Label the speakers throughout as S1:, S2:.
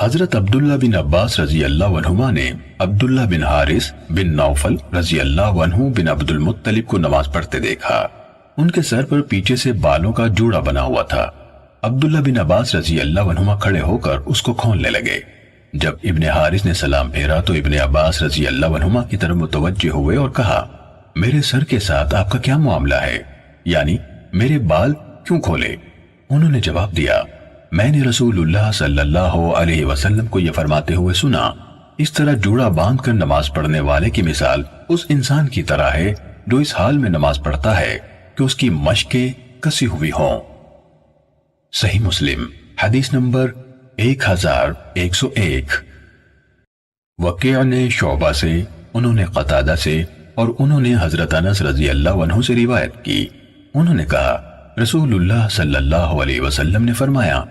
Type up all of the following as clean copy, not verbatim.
S1: حضرت عبداللہ بن عباس رضی اللہ عنہما نے عبداللہ بن حارث بن نوفل رضی اللہ عنہ بن عبد المطلب کو نماز پڑھتے دیکھا۔ ان کے سر پر پیچھے سے بالوں کا جوڑا بنا ہوا تھا۔ عبداللہ بن عباس رضی اللہ عنہما کھڑے ہو کر اس کو کھولنے لگے۔ جب ابن حارث نے سلام پھیرا تو ابن عباس رضی اللہ عنہما کی طرف متوجہ ہوئے اور کہا، میرے سر کے ساتھ آپ کا کیا معاملہ ہے؟ یعنی میرے بال کیوں کھولے؟ انہوں نے جواب دیا، میں نے رسول اللہ صلی اللہ علیہ وسلم کو یہ فرماتے ہوئے سنا، اس طرح جوڑا باندھ کر نماز پڑھنے والے کی مثال اس انسان کی طرح ہے جو اس حال میں نماز پڑھتا ہے کہ اس کی مشقیں کسی ہوئی ہوں۔ صحیح مسلم حدیث نمبر 1101۔ وکیع نے شعبہ سے، انہوں نے قتادہ سے اور انہوں نے حضرت انس رضی اللہ عنہ سے روایت کی۔ انہوں نے کہا، رسول اللہ صلی اللہ علیہ وسلم نے فرمایا،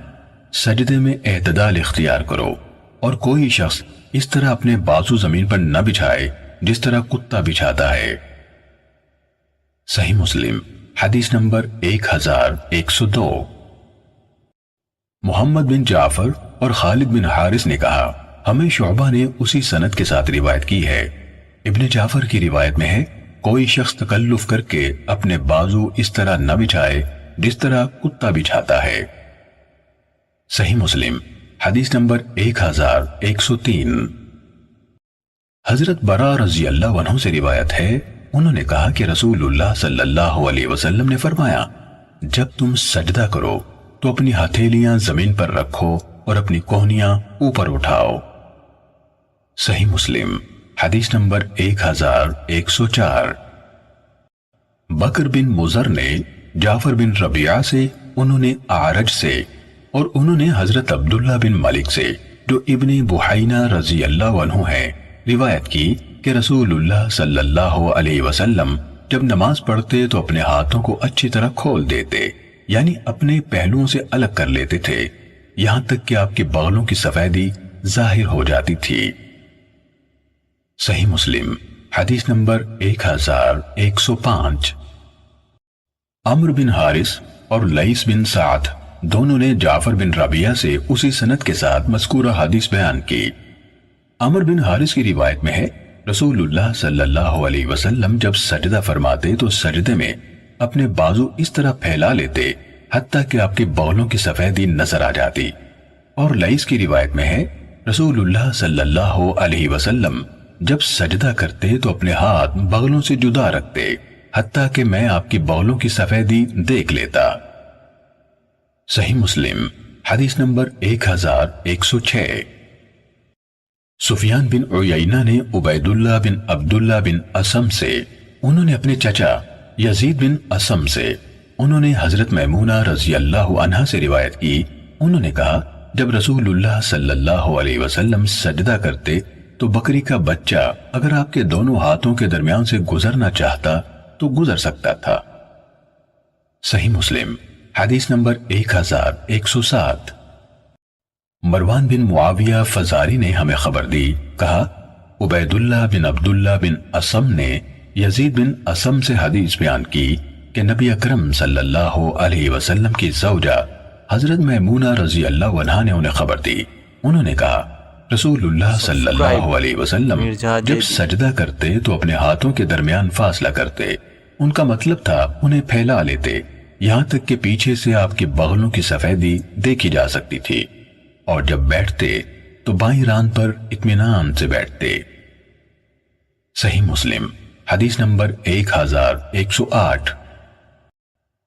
S1: سجدے میں اعتدال اختیار کرو اور کوئی شخص اس طرح اپنے بازو زمین پر نہ بچھائے جس طرح کتا بچھاتا ہے۔ صحیح مسلم حدیث نمبر 1102۔ محمد بن جعفر اور خالد بن حارث نے کہا، ہمیں شعبہ نے اسی سند کے ساتھ روایت کی ہے۔ ابن جعفر کی روایت میں ہے، کوئی شخص تکلف کر کے اپنے بازو اس طرح نہ بچھائے جس طرح کتا بچھاتا ہے۔ صحیح مسلم حدیث نمبر 1103۔ حضرت برا رضی اللہ عنہ سے روایت ہے، انہوں نے کہا کہ رسول اللہ صلی اللہ علیہ وسلم نے فرمایا، جب تم سجدہ کرو تو اپنی ہتھیلیاں زمین پر رکھو اور اپنی کوہنیاں اوپر اٹھاؤ۔ صحیح مسلم حدیث نمبر 1104۔ بکر بن مزر نے جعفر بن ربیعہ سے، انہوں نے اعرج سے اور انہوں نے حضرت عبداللہ بن ملک سے جو ابن بحینہ رضی اللہ عنہ ہیں روایت کی کہ رسول اللہ صلی اللہ علیہ وسلم جب نماز پڑھتے تو اپنے ہاتھوں کو اچھی طرح کھول دیتے، یعنی اپنے پہلوؤں سے الگ کر لیتے تھے، یہاں تک کہ آپ کے بغلوں کی سفیدی ظاہر ہو جاتی تھی۔ صحیح مسلم حدیث نمبر 1105۔ عمر بن حارث اور لیث بن سعد دونوں نے جعفر بن ربیعہ سے اسی سند کے ساتھ مذکورہ حدیث بیان کی۔ عمر بن حارث کی روایت میں ہے، رسول اللہ صلی اللہ علیہ وسلم جب سجدہ فرماتے تو سجدے میں اپنے بازو اس طرح پھیلا لیتے حتیٰ کہ آپ کے بغلوں کی سفیدی نظر آ جاتی۔ اور لیث کی روایت میں ہے، رسول اللہ صلی اللہ علیہ وسلم جب سجدہ کرتے تو اپنے ہاتھ بغلوں سے جدا رکھتے حتیٰ کہ میں آپ کی بغلوں کی سفیدی دیکھ لیتا۔ صحیح مسلم حدیث نمبر 1106۔ سفیان بن عیینہ نے عبید اللہ بن عبداللہ بن اسم سے، انہوں نے اپنے چچا یزید بن اسم سے، انہوں نے حضرت میمونہ رضی اللہ عنہا سے روایت کی، انہوں نے کہا، جب رسول اللہ صلی اللہ علیہ وسلم سجدہ کرتے تو بکری کا بچہ اگر آپ کے دونوں ہاتھوں کے درمیان سے گزرنا چاہتا تو گزر سکتا تھا۔ صحیح مسلم حدیث نمبر 1107۔ مروان بن معاویہ فزاری نے ہمیں خبر دی، کہا، عبید اللہ بن عبداللہ بن اسم نے یزید بن اسم سے حدیث بیان کی کہ نبی اکرم صلی اللہ علیہ وسلم کی زوجہ حضرت میمونہ رضی اللہ عنہا نے انہیں خبر دی، انہوں نے کہا، رسول اللہ صلی اللہ علیہ وسلم جب سجدہ کرتے تو اپنے ہاتھوں کے درمیان فاصلہ کرتے، ان کا مطلب تھا انہیں پھیلا لیتے یہاں تک کہ پیچھے سے آپ کے بغلوں کی سفیدی دیکھی جا سکتی تھی، اور جب بیٹھتے تو بائیں ران پر اطمینان سے بیٹھتے۔ صحیح مسلم حدیث نمبر 1108۔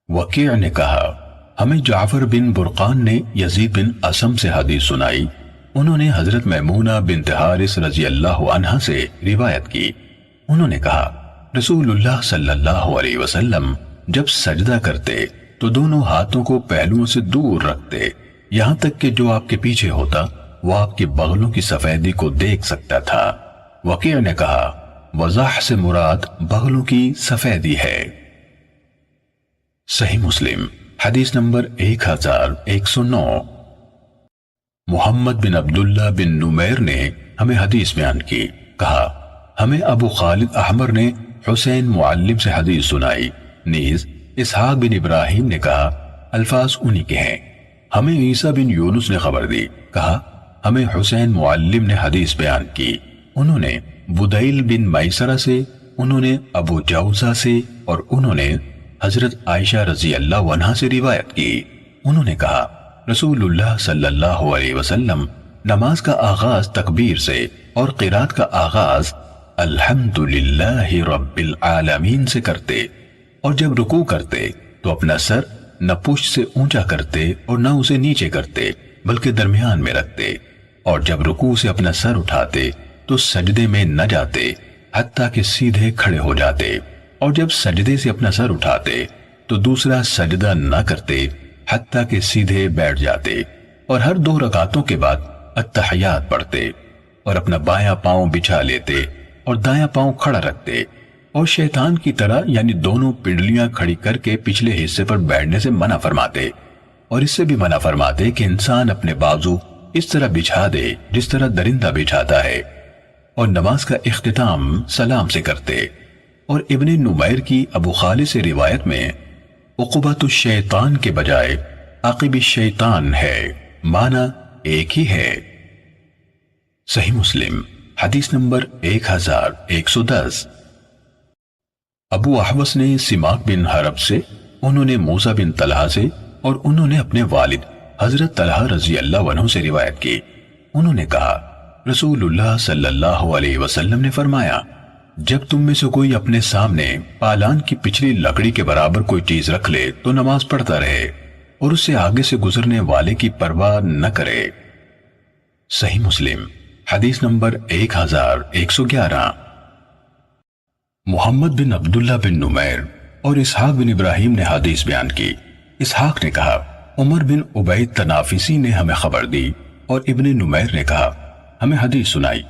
S1: وکیع نے کہا، ہمیں جعفر بن برقان نے یزید بن اسم سے حدیث سنائی، انہوں نے حضرت میمونہ بنت حارث رضی اللہ عنہا سے روایت کی، انہوں نے کہا، رسول اللہ صلی اللہ علیہ وسلم جب سجدہ کرتے تو دونوں ہاتھوں کو پہلوؤں سے دور رکھتے یہاں تک کہ جو آپ کے پیچھے ہوتا وہ آپ کے بغلوں کی سفیدی کو دیکھ سکتا تھا۔ وکیع نے کہا، وضاح سے مراد بغلوں کی سفیدی ہے۔ صحیح مسلم حدیث نمبر 1109۔ محمد بن عبداللہ بن نمیر نے ہمیں حدیث بیان کی، کہا، ہمیں ابو خالد احمر نے حسین معلم سے حدیث سنائی، نیز اسحاق بن ابراہیم نے کہا، الفاظ انہی کے ہیں۔ ہمیں عیسیٰ بن یونس نے خبر دی، کہا، ہمیں حسین معلم نے حدیث بیان کی، انہوں نے بدیل بن میسرہ سے، انہوں نے ابو جوزہ سے، اور انہوں نے حضرت عائشہ رضی اللہ عنہا سے روایت کی۔ انہوں نے کہا رسول اللہ صلی اللہ علیہ وسلم نماز کا آغاز تکبیر سے اور قرات کا آغاز الحمدللہ رب العالمین سے کرتے، اور جب رکوع کرتے تو اپنا سر نہ پشت سے اونچا کرتے اور نہ اسے نیچے کرتے بلکہ درمیان میں رکھتے، اور جب رکوع سے اپنا سر اٹھاتے تو سجدے میں نہ جاتے حتیٰ کہ سیدھے کھڑے ہو جاتے، اور جب سجدے سے اپنا سر اٹھاتے تو دوسرا سجدہ نہ کرتے حتیٰ کہ سیدھے بیٹھ جاتے، اور ہر 2 رکعتوں کے بعد التحیات پڑھتے، اور اپنا بایاں پاؤں بچھا لیتے اور دایاں پاؤں کھڑا رکھتے، اور شیطان کی طرح یعنی دونوں پنڈلیاں کھڑی کر کے پچھلے حصے پر بیٹھنے سے منع فرماتے، اور اس سے بھی منع فرماتے کہ انسان اپنے بازو اس طرح بچھا دے جس طرح درندہ بچھاتا ہے، اور نماز کا اختتام سلام سے کرتے۔ اور ابن نمیر کی ابو خالد سے روایت میں عقبۃ الشیطان کے بجائے عقب الشیطان ہے، معنی ایک ہی ہے۔ صحیح مسلم حدیث نمبر 1110۔ ابو احوص نے سماک بن حرب سے، انہوں نے موسیٰ بن طلحہ سے، اور انہوں نے اپنے والد حضرت طلحہ رضی اللہ عنہ سے روایت کی، انہوں نے کہا رسول اللہ صلی اللہ علیہ وسلم نے فرمایا جب تم میں سے کوئی اپنے سامنے پالان کی پچھلی لکڑی کے برابر کوئی چیز رکھ لے تو نماز پڑھتا رہے اور اس سے آگے سے گزرنے والے کی پرواہ نہ کرے۔ صحیح مسلم حدیث نمبر 1111۔ محمد بن عبداللہ بن نمیر اور اسحاق بن ابراہیم نے حدیث بیان کی۔ اسحاق نے کہا عمر بن عبید تنافسی نے ہمیں خبر دی، اور ابن نمیر نے کہا ہمیں حدیث سنائی،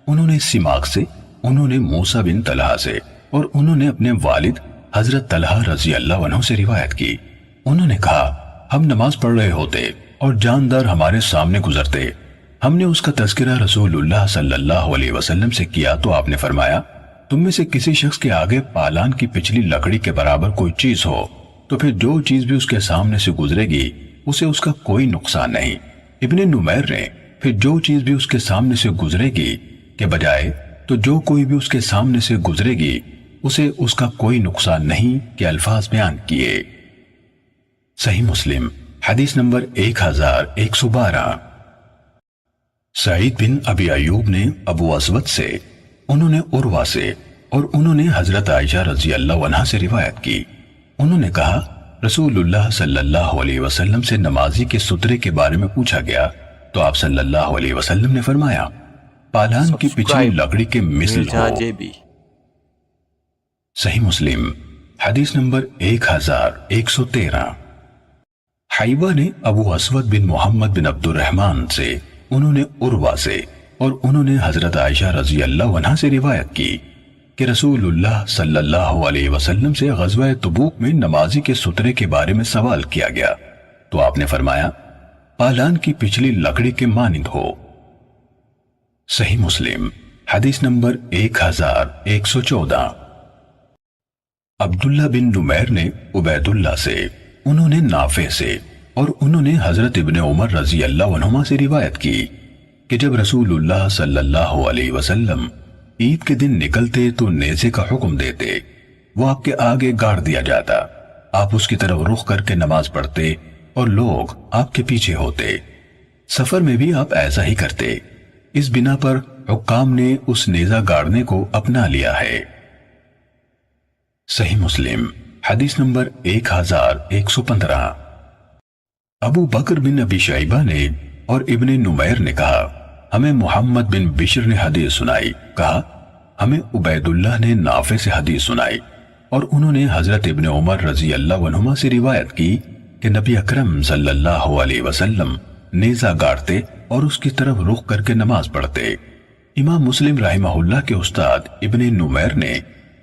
S1: انہوں نے سماک سے، انہوں نے موسیٰ بن طلحہ سے، اور انہوں نے اپنے والد حضرت طلحہ رضی اللہ عنہ سے روایت کی، انہوں نے کہا ہم نماز پڑھ رہے ہوتے اور جاندار ہمارے سامنے گزرتے، ہم نے اس کا تذکرہ رسول اللہ صلی اللہ علیہ وسلم سے کیا تو آپ نے فرمایا تم میں سے کسی شخص کے آگے پالان کی پچھلی لکڑی کے برابر کوئی چیز ہو تو پھر جو چیز بھی اس کے سامنے سے گزرے گی اسے اس کا کوئی نقصان نہیں۔ ابن نمیر نے پھر جو چیز بھی اس کے سامنے سے گزرے گی کے بجائے تو جو کوئی بھی اس کے سامنے سے گزرے گی اسے اس کا کوئی نقصان نہیں کے الفاظ بیان کیے۔ صحیح مسلم حدیث نمبر 1112۔ سعید بن ابی ایوب نے ابو اسود سے، انہوں نے عروہ سے، اور انہوں نے حضرت عائشہ رضی اللہ عنہا سے روایت کی، انہوں نے کہا رسول اللہ صلی اللہ علیہ وسلم سے نمازی کے سترے کے بارے میں پوچھا گیا تو آپ صلی اللہ علیہ وسلم نے فرمایا پالان کی پچھلی لکڑی کے مثل ہو۔ صحیح مسلم حدیث نمبر 1113۔ حیوہ نے ابو اسود بن محمد بن عبد الرحمن سے، انہوں نے عروہ سے، اور انہوں نے حضرت عائشہ رضی اللہ عنہا سے روایت کی کہ رسول اللہ صلی اللہ علیہ وسلم سے غزوہ تبوک میں نمازی کے سترے کے بارے میں سوال کیا گیا تو آپ نے فرمایا پالان کی پچھلی لکڑی کے مانند ہو۔ صحیح مسلم حدیث نمبر 1114۔ عبداللہ بن نمیر نے عبید اللہ سے، انہوں نے نافع سے، اور انہوں نے حضرت ابن عمر رضی اللہ عنہما سے روایت کی کہ جب رسول اللہ صلی اللہ علیہ وسلم عید کے دن نکلتے تو نیزے کا حکم دیتے، وہ آپ کے آگے گاڑ دیا جاتا، آپ اس کی طرف رخ کر کے نماز پڑھتے اور لوگ آپ کے پیچھے ہوتے۔ سفر میں بھی آپ ایسا ہی کرتے، اس بنا پر حکام نے اس نیزہ گاڑنے کو اپنا لیا ہے۔ صحیح مسلم حدیث نمبر 1115۔ ابو بکر بن ابی شیبہ نے اور ابن نمیر نے کہا ہمیں محمد بن بشر نے حدیث سنائی، کہا ہمیں عبید اللہ نے نافع سے حدیث سنائی، اور انہوں نے حضرت ابن عمر رضی اللہ عنہما سے روایت کی کہ نبی اکرم صلی اللہ علیہ وسلم نیزہ گاڑتے اور اس کی طرف رخ کر کے نماز پڑھتے۔ امام مسلم رحمہ اللہ کے استاد ابن نمیر نے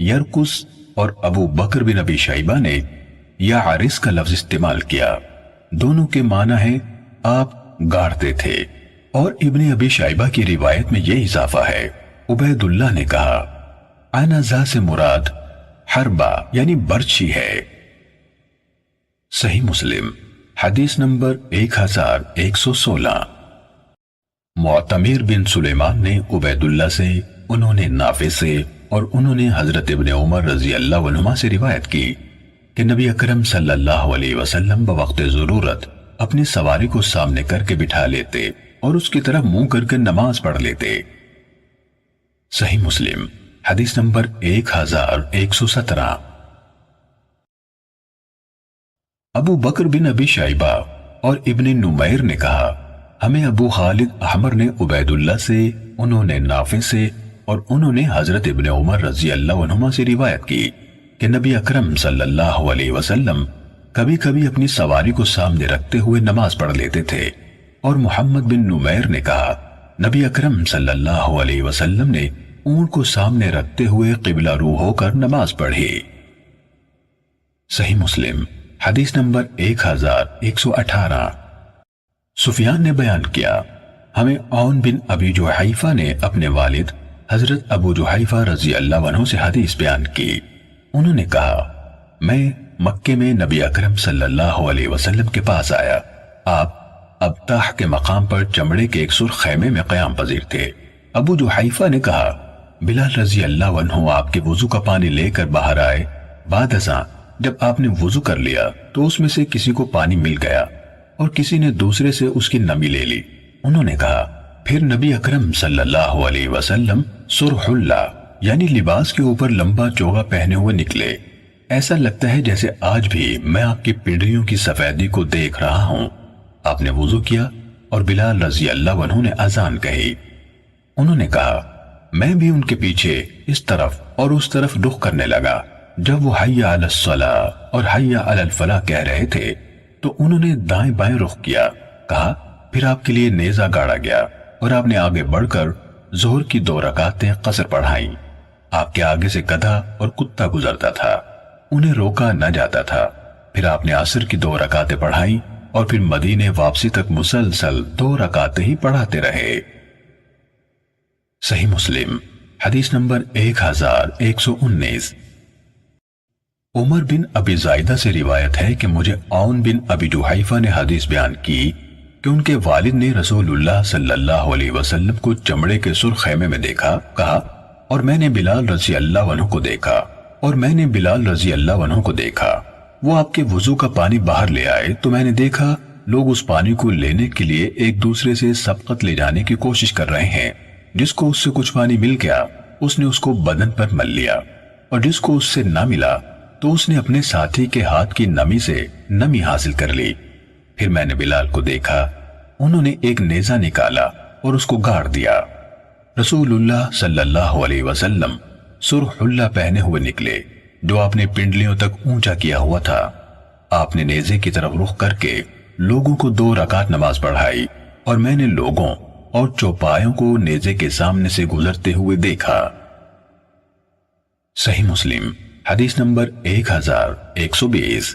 S1: یرکس اور ابو بکر بن ابی شیبہ نے یا عارس کا لفظ استعمال کیا، دونوں کے معنی ہے آپ گاڑتے تھے، اور ابن ابی شیبہ کی روایت میں یہ اضافہ ہے عبید اللہ نے کہا عنزہ سے مراد حربہ یعنی برچھی ہے۔ صحیح مسلم حدیث نمبر 1116۔ معتمر بن سلیمان نے عبیداللہ سے، انہوں نے نافع سے، اور انہوں نے حضرت ابن عمر رضی اللہ عنہما سے روایت کی کہ نبی اکرم صلی اللہ علیہ وسلم بوقت ضرورت اپنی سواری کو سامنے کر کے بٹھا لیتے اور اس کی طرف منہ کر کے نماز پڑھ لیتے۔ صحیح مسلم حدیث نمبر 1117۔ ابو بکر بن ابی شیبہ اور ابن نمیر نے کہا، ہمیں ابو خالد احمر نے عبیداللہ سے، انہوں نے نافع سے، اور انہوں نے حضرت ابن عمر رضی اللہ عنہما سے روایت کی کہ نبی اکرم صلی اللہ علیہ وسلم کبھی کبھی اپنی سواری کو سامنے رکھتے ہوئے نماز پڑھ لیتے تھے، اور محمد بن نمیر نے کہا، نبی اکرم صلی اللہ علیہ وسلم نے اونٹ کو سامنے رکھتے ہوئے قبلہ رو ہو کر نماز پڑھی۔ صحیح مسلم حدیث نمبر 1118۔ سفیان نے بیان کیا، ہمیں عون بن ابی جحیفہ نے اپنے والد حضرت ابو جحیفہ رضی اللہ عنہ سے حدیث بیان کی۔ انہوں نے کہا، میں مکے میں نبی اکرم صلی اللہ علیہ وسلم کے پاس آیا، آپ ابتاح کے مقام پر چمڑے کے ایک سرخ خیمے میں قیام پذیر تھے۔ ابو جحیفہ نے کہا، بلال رضی اللہ عنہ آپ کے وضو کا پانی لے کر باہر آئے، بعد ازاں جب آپ نے وضو کر لیا تو اس میں سے کسی کو پانی مل گیا اور کسی نے دوسرے سے اس کی نمی لے لی۔ انہوں نے کہا، پھر نبی اکرم صلی اللہ علیہ وسلم سرح اللہ یعنی لباس کے اوپر لمبا چوغا پہنے ہوئے نکلے، ایسا لگتا ہے جیسے آج بھی میں آپ کی پنڈلیوں کی سفیدی کو دیکھ رہا ہوں۔ آپ نے وضو کیا اور بلال رضی اللہ عنہ نے اذان کہی۔ انہوں نے کہا، میں بھی ان کے پیچھے اس طرف اور اس طرف رخ کرنے لگا۔ جب وہ حی علی الصلاۃ اور حی علی الفلاح کہہ رہے تھے تو انہوں نے دائیں بائیں رخ کیا، کہا، پھر آپ کے لیے نیزہ گاڑا گیا اور آپ نے آگے بڑھ کر ظہر کی 2 رکعتیں قصر پڑھائیں۔ آپ کے آگے سے گدھا اور کتا گزرتا تھا، انہیں روکا نہ جاتا تھا۔ پھر آپ نے عصر کی 2 رکعتیں پڑھائیں اور پھر مدینے واپسی تک مسلسل 2 رکعتیں ہی پڑھاتے رہے۔ صحیح مسلم حدیث نمبر 1119۔ عمر بن ابی زائدہ سے روایت ہے کہ مجھے عون بن ابی جحیفہ نے حدیث بیان کی کہ ان کے والد نے رسول اللہ صلی اللہ علیہ وسلم کو چمڑے کے سرخ خیمے میں دیکھا، کہا، اور میں نے بلال رضی اللہ عنہ کو دیکھا، اور میں نے بلال رضی اللہ عنہ کو دیکھا۔ وہ آپ کے وضو کا پانی باہر لے آئے تو میں نے دیکھا لوگ اس پانی کو لینے کے لیے ایک دوسرے سے سبقت لے جانے کی کوشش کر رہے ہیں۔ جس کو اس سے کچھ پانی مل گیا اس نے اس کو بدن پر مل لیا، اور جس کو اس سے نہ ملا تو اس نے اپنے ساتھی کے ہاتھ کی نمی سے نمی حاصل کر لی۔ پھر میں نے بلال کو دیکھا، انہوں نے ایک نیزہ نکالا اور اس کو گاڑ دیا۔ رسول اللہ صلی اللہ علیہ وسلم سرح اللہ پہنے ہوئے نکلے جو آپ نے پنڈلیوں تک اونچا کیا ہوا تھا۔ آپ نے نیزے کی طرف رخ کر کے لوگوں کو 2 رکعت نماز پڑھائی، اور میں نے لوگوں اور چوپایوں کو نیزے کے سامنے سے گزرتے ہوئے دیکھا۔ صحیح مسلم حدیث نمبر 1120۔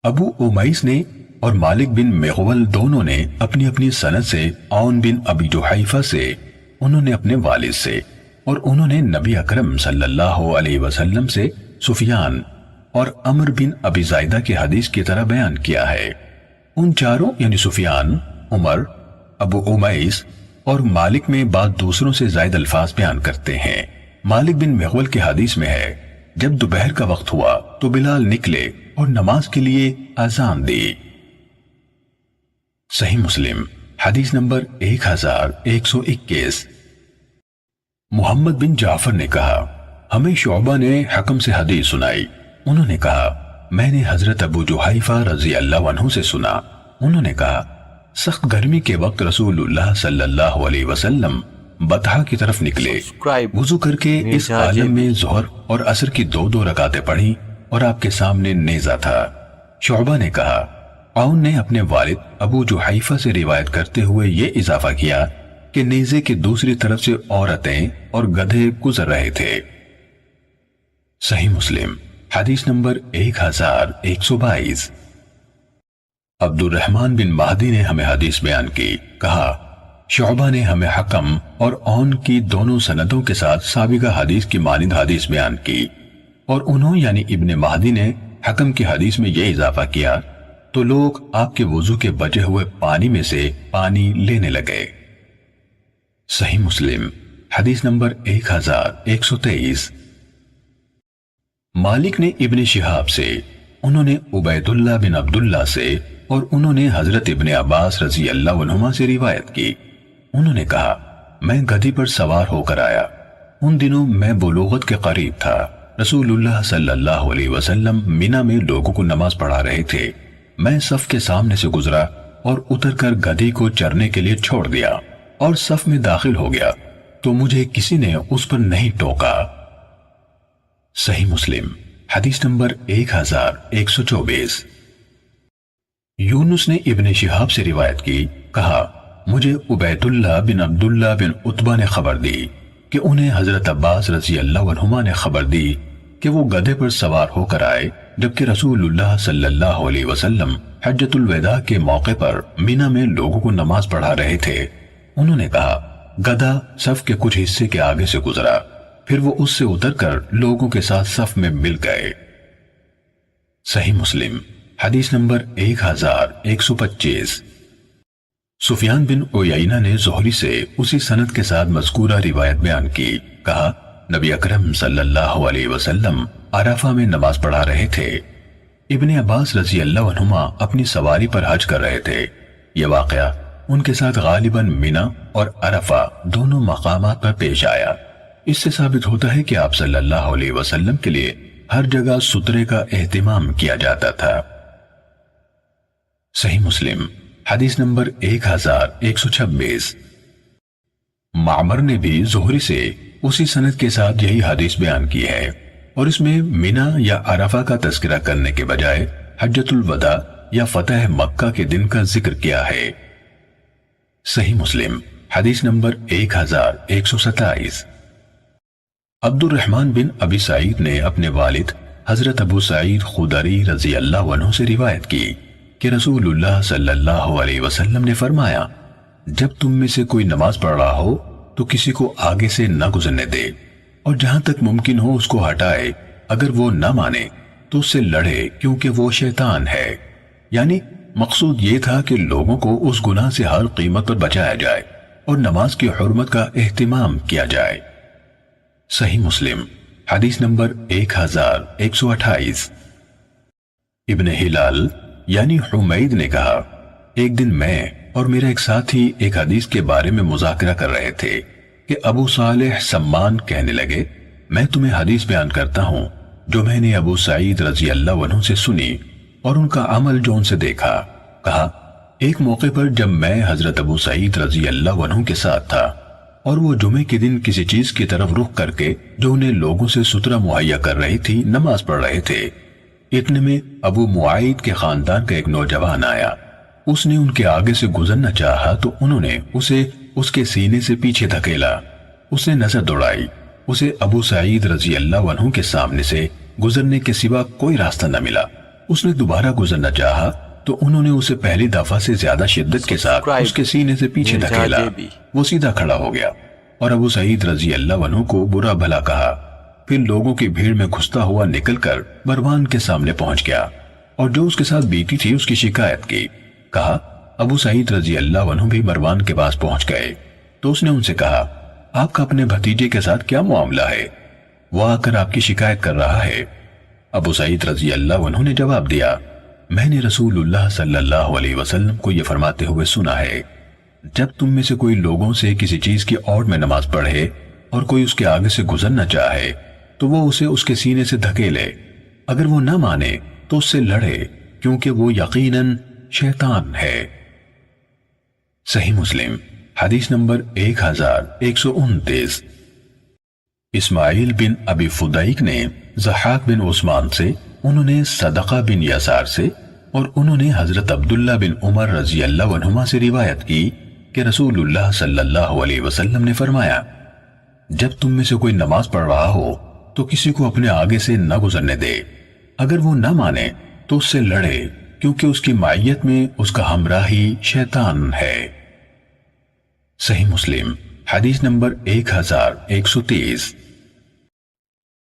S1: ابو امیس نے اور مالک بن مغول دونوں نے اپنی اپنی سند سے عون بن ابی جحیفہ سے، انہوں نے اپنے والد سے، اور انہوں نے نبی اکرم صلی اللہ علیہ وسلم سے سفیان اور عمر بن ابی زائدہ کی حدیث کی طرح بیان کیا ہے۔ ان چاروں یعنی سفیان، عمر، ابو امیس اور مالک میں بعض دوسروں سے زائد الفاظ بیان کرتے ہیں۔ مالک بن مغول کی حدیث میں ہے، جب دوپہر کا وقت ہوا تو بلال نکلے اور نماز کے لیے اذان دی۔ صحیح مسلم حدیث نمبر 1121۔ محمد بن جعفر نے کہا، ہمیں شعبہ نے حکم سے حدیث سنائی، انہوں نے کہا، میں نے حضرت ابو جحیفہ رضی اللہ عنہ سے سنا، انہوں نے کہا، سخت گرمی کے وقت رسول اللہ صلی اللہ علیہ وسلم بطحا کی طرف نکلے، وضو کر کے اس عالم میں ظہر اور عصر کی 2 رکعتیں پڑھی، اور آپ کے سامنے نیزہ تھا۔ شعبہ نے کہا، عون نے اپنے والد ابو جحیفہ سے روایت کرتے ہوئے یہ اضافہ کیا کہ نیزے کی دوسری طرف سے عورتیں اور گدھے گزر رہے تھے۔ صحیح مسلم حدیث نمبر 1122۔ عبد الرحمن بن مہدی نے ہمیں حدیث بیان کی، کہا، شعبہ نے ہمیں حکم اور عون کی دونوں سندوں کے ساتھ سابقہ حدیث کی مانند حدیث بیان کی، اور انہوں یعنی ابن مہدی نے حکم کی حدیث میں یہ اضافہ کیا تو لوگ آپ کے وضو کے بچے ہوئے پانی میں سے پانی لینے لگے۔ صحیح مسلم حدیث نمبر 1123۔ مالک نے ابن شہاب سے، انہوں نے عبید اللہ بن عبداللہ سے اور انہوں نے حضرت ابن عباس رضی اللہ عنہما سے روایت کی۔ انہوں نے کہا میں گدھی پر سوار ہو کر آیا، ان دنوں میں بلوغت کے قریب تھا۔ رسول اللہ صلی اللہ علیہ وسلم مینا میں لوگوں کو نماز پڑھا رہے تھے۔ میں صف کے سامنے سے گزرا اور اتر کر گدھی کو چرنے کے لیے چھوڑ دیا اور صف میں داخل ہو گیا تو مجھے کسی نے اس پر نہیں ٹوکا۔ صحیح مسلم حدیث نمبر 1124۔ یونس نے ابن شہاب سے روایت کی، کہا مجھے عبید اللہ بن عبداللہ بن عتبہ نے خبر دی کہ انہیں حضرت عباس رضی اللہ عنہما نے خبر دی کہ وہ گدھے پر سوار ہو کر آئے جبکہ رسول اللہ صلی اللہ علیہ وسلم حجۃ الوداع کے موقع پر مینا میں لوگوں کو نماز پڑھا رہے تھے۔ انہوں نے کہا گدھا صف کے کچھ حصے کے آگے سے گزرا، پھر وہ اس سے اتر کر لوگوں کے ساتھ صف میں مل گئے۔ صحیح مسلم حدیث نمبر 1125۔ سفیان بن عیینہ نے زہری سے اسی سند کے ساتھ مذکورہ روایت بیان کی، کہا نبی اکرم صلی اللہ علیہ وسلم عرفہ میں نماز پڑھا رہے تھے۔ ابن عباس رضی اللہ عنہما اپنی سواری پر حج کر رہے تھے۔ یہ واقعہ ان کے ساتھ غالباً مینا اور عرفہ دونوں مقامات پر پیش آیا۔ اس سے ثابت ہوتا ہے کہ آپ صلی اللہ علیہ وسلم کے لیے ہر جگہ سترے کا اہتمام کیا جاتا تھا۔ صحیح مسلم حدیث نمبر 1126۔ معمر نے بھی زہری سے اسی سند کے ساتھ یہی حدیث بیان کی ہے اور اس میں مینا یا عرفہ کا تذکرہ کرنے کے بجائے حجۃ الوداع یا فتح مکہ کے دن کا ذکر کیا ہے۔ صحیح مسلم حدیث نمبر 1127۔ عبد الرحمن بن ابی سعید نے اپنے والد حضرت ابو سعید خدری رضی اللہ عنہ سے روایت کی کہ رسول اللہ صلی اللہ علیہ وسلم نے فرمایا جب تم میں سے کوئی نماز پڑھ رہا ہو تو کسی کو آگے سے نہ گزرنے دے اور جہاں تک ممکن ہو اس کو ہٹائے، اگر وہ نہ مانے تو اس سے لڑے کیونکہ وہ شیطان ہے۔ یعنی مقصود یہ تھا کہ لوگوں کو اس گناہ سے ہر قیمت پر بچایا جائے اور نماز کی حرمت کا اہتمام کیا جائے۔ صحیح مسلم حدیث نمبر 1128۔ ابن ہلال یعنی حمید نے کہا ایک دن میں اور میرا ایک ساتھی ایک حدیث کے بارے میں مذاکرہ کر رہے تھے کہ ابو صالح سمان کہنے لگے میں تمہیں حدیث بیان کرتا ہوں جو میں نے ابو سعید رضی اللہ عنہ سے سنی اور ان کا عمل جو ان سے دیکھا۔ کہا ایک موقع پر جب میں حضرت ابو سعید رضی اللہ عنہ کے ساتھ تھا اور وہ جمعے کے دن کسی چیز کی طرف رخ کر کے جو انہیں لوگوں سے سترہ مہیا کر رہی تھی نماز پڑھ رہے تھے، اتنے میں ابو معاید کے خاندان کا ایک نوجوان آیا۔ اس نے ان کے آگے سے گزرنا چاہا تو انہوں نے اسے اس کے سینے سے پیچھے دھکیلا۔ اس نے نظر دوڑائی، اسے ابو سعید رضی اللہ عنہ کے سامنے سے گزرنے کے سوا کوئی راستہ نہ ملا۔ اس نے دوبارہ گزرنا چاہا تو انہوں نے اسے پہلی دفعہ سے زیادہ شدت کے ساتھ اس کے سینے سے پیچھے دھکیلا۔ وہ سیدھا کھڑا ہو گیا اور ابو سعید رضی اللہ عنہ کو برا بھلا کہا، پھر لوگوں کی بھیڑ میں گھستا ہوا نکل کر مروان کے سامنے پہنچ گیا اور جو اس کے ساتھ بیتی تھی اس کی شکایت کی۔ کہا ابو سعید رضی اللہ عنہ بھی مروان کے پاس پہنچ گئے تو اس نے ان سے کہا آپ کا اپنے بھتیجے کے ساتھ کیا معاملہ ہے؟ وہ آ کر آپ کی شکایت کر رہا ہے۔ ابو سعید رضی اللہ عنہ نے جواب دیا میں نے رسول اللہ صلی اللہ علیہ وسلم کو یہ فرماتے ہوئے سنا ہے جب تم میں سے کوئی لوگوں سے کسی چیز کی اوڑ میں نماز پڑھے اور کوئی اس کے آگے سے گزرنا چاہے تو وہ اسے اس کے سینے سے دھکیلے، اگر وہ نہ مانے تو اس سے لڑے کیونکہ وہ یقیناً شیطان ہے۔ صحیح مسلم حدیث نمبر 1129۔ اسماعیل بن ابی فدیک نے ضحاک بن عثمان سے، انہوں نے صدقہ بن یسار سے اور انہوں نے حضرت عبداللہ بن عمر رضی اللہ عنہما سے روایت کی کہ رسول اللہ صلی اللہ علیہ وسلم نے فرمایا جب تم میں سے کوئی نماز پڑھ رہا ہو تو کسی کو اپنے آگے سے نہ گزرنے دے، اگر وہ نہ مانے تو اس سے لڑے کیونکہ اس کی معیت میں اس کا ہمراہی شیطان ہے۔ صحیح مسلم حدیث نمبر 1130۔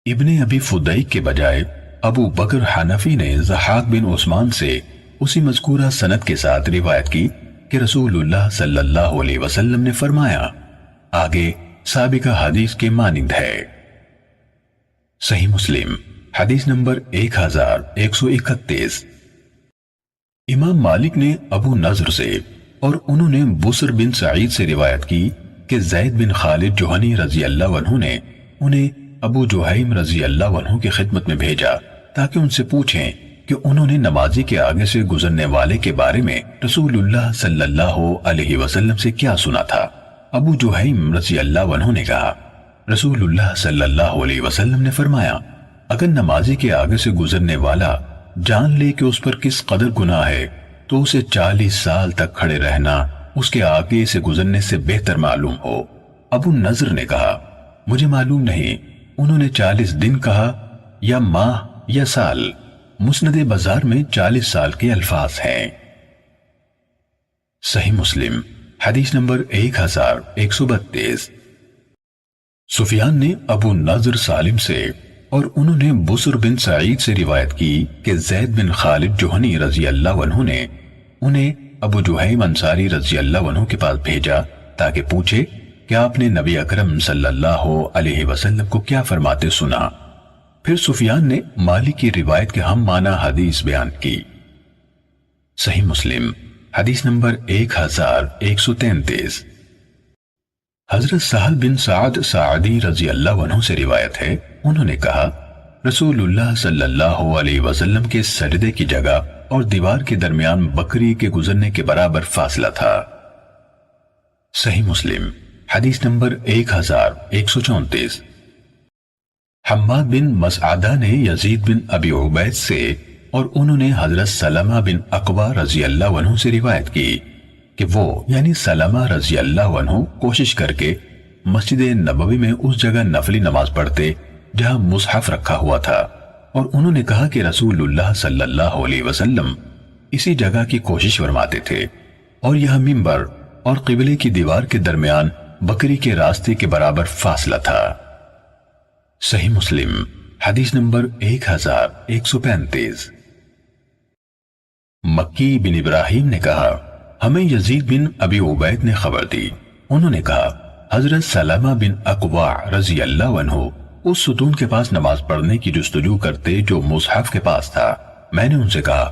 S1: ابن ابی فدیک کے بجائے ابو بکر حنفی نے ضحاک بن عثمان سے اسی مذکورہ سند کے ساتھ روایت کی کہ رسول اللہ صلی اللہ علیہ وسلم نے فرمایا، آگے سابقہ حدیث کے مانند ہے۔ صحیح مسلم حدیث نمبر 1131۔ امام مالک نے ابو نضر سے اور انہوں نے بسر بن سعید سے روایت کی کہ زید بن خالد جوہنی رضی اللہ عنہ نے انہیں ابو جوہیم رضی اللہ عنہ کی خدمت میں بھیجا تاکہ ان سے پوچھیں کہ انہوں نے نمازی کے آگے سے گزرنے والے کے بارے میں رسول اللہ صلی اللہ علیہ وسلم سے کیا سنا تھا۔ ابو جوہیم رضی اللہ عنہ نے کہا، رسول اللہ صلی اللہ علیہ وسلم نے فرمایا، اگر نمازی کے آگے سے گزرنے والا جان لے کہ اس پر کس قدر گناہ ہے تو اسے 40 سال تک کھڑے رہنا اس کے آگے سے گزرنے سے بہتر معلوم ہو۔ ابو نضر نے کہا، مجھے معلوم نہیں انہوں نے 40 دن کہا یا ماہ یا سال۔ مسند بازار میں 40 سال کے الفاظ ہیں۔ صحیح مسلم حدیث نمبر 1132۔ سفیان نے ابو نضر سالم سے اور انہوں نے بسر بن سعید سے روایت کی کہ زید بن خالد جوہنی رضی اللہ عنہ نے انہیں ابو جوہیم انصاری رضی اللہ عنہ کے پاس بھیجا تاکہ پوچھے کہ آپ نے نبی اکرم صلی اللہ علیہ وسلم کو کیا فرماتے سنا۔ پھر سفیان نے مالک کی روایت کے ہم معنی حدیث بیان کی۔ صحیح مسلم حدیث نمبر 1133۔ حضرت سہل بن سعد ساعدی رضی اللہ عنہ سے روایت ہے، انہوں نے کہا، رسول اللہ صلی اللہ علیہ وسلم کے سجدے کی جگہ اور دیوار کے درمیان بکری کے گزرنے کے برابر فاصلہ تھا۔ صحیح مسلم حدیث نمبر 1134۔ حماد بن مسعدہ نے یزید بن ابی عبید سے اور انہوں نے حضرت سلمہ بن اقوا رضی اللہ عنہ سے روایت کی کہ وہ یعنی سلمہ رضی اللہ عنہ کوشش کر کے مسجد نبوی میں اس جگہ نفلی نماز پڑھتے جہاں مصحف رکھا ہوا تھا، اور انہوں نے کہا کہ رسول اللہ صلی اللہ علیہ وسلم اسی جگہ کی کوشش فرماتے تھے اور یہاں منبر اور قبلے کی دیوار کے درمیان بکری کے راستے کے برابر فاصلہ تھا۔ صحیح مسلم حدیث نمبر 1135۔ مکی بن ابراہیم نے کہا، ہمیں یزید بن ابی عبید نے خبر دی، انہوں نے کہا، حضرت سلمہ بن اقوا رضی اللہ عنہ اس ستون کے پاس نماز پڑھنے کی جستجو کرتے جو مصحف کے پاس تھا۔ میں نے ان سے کہا،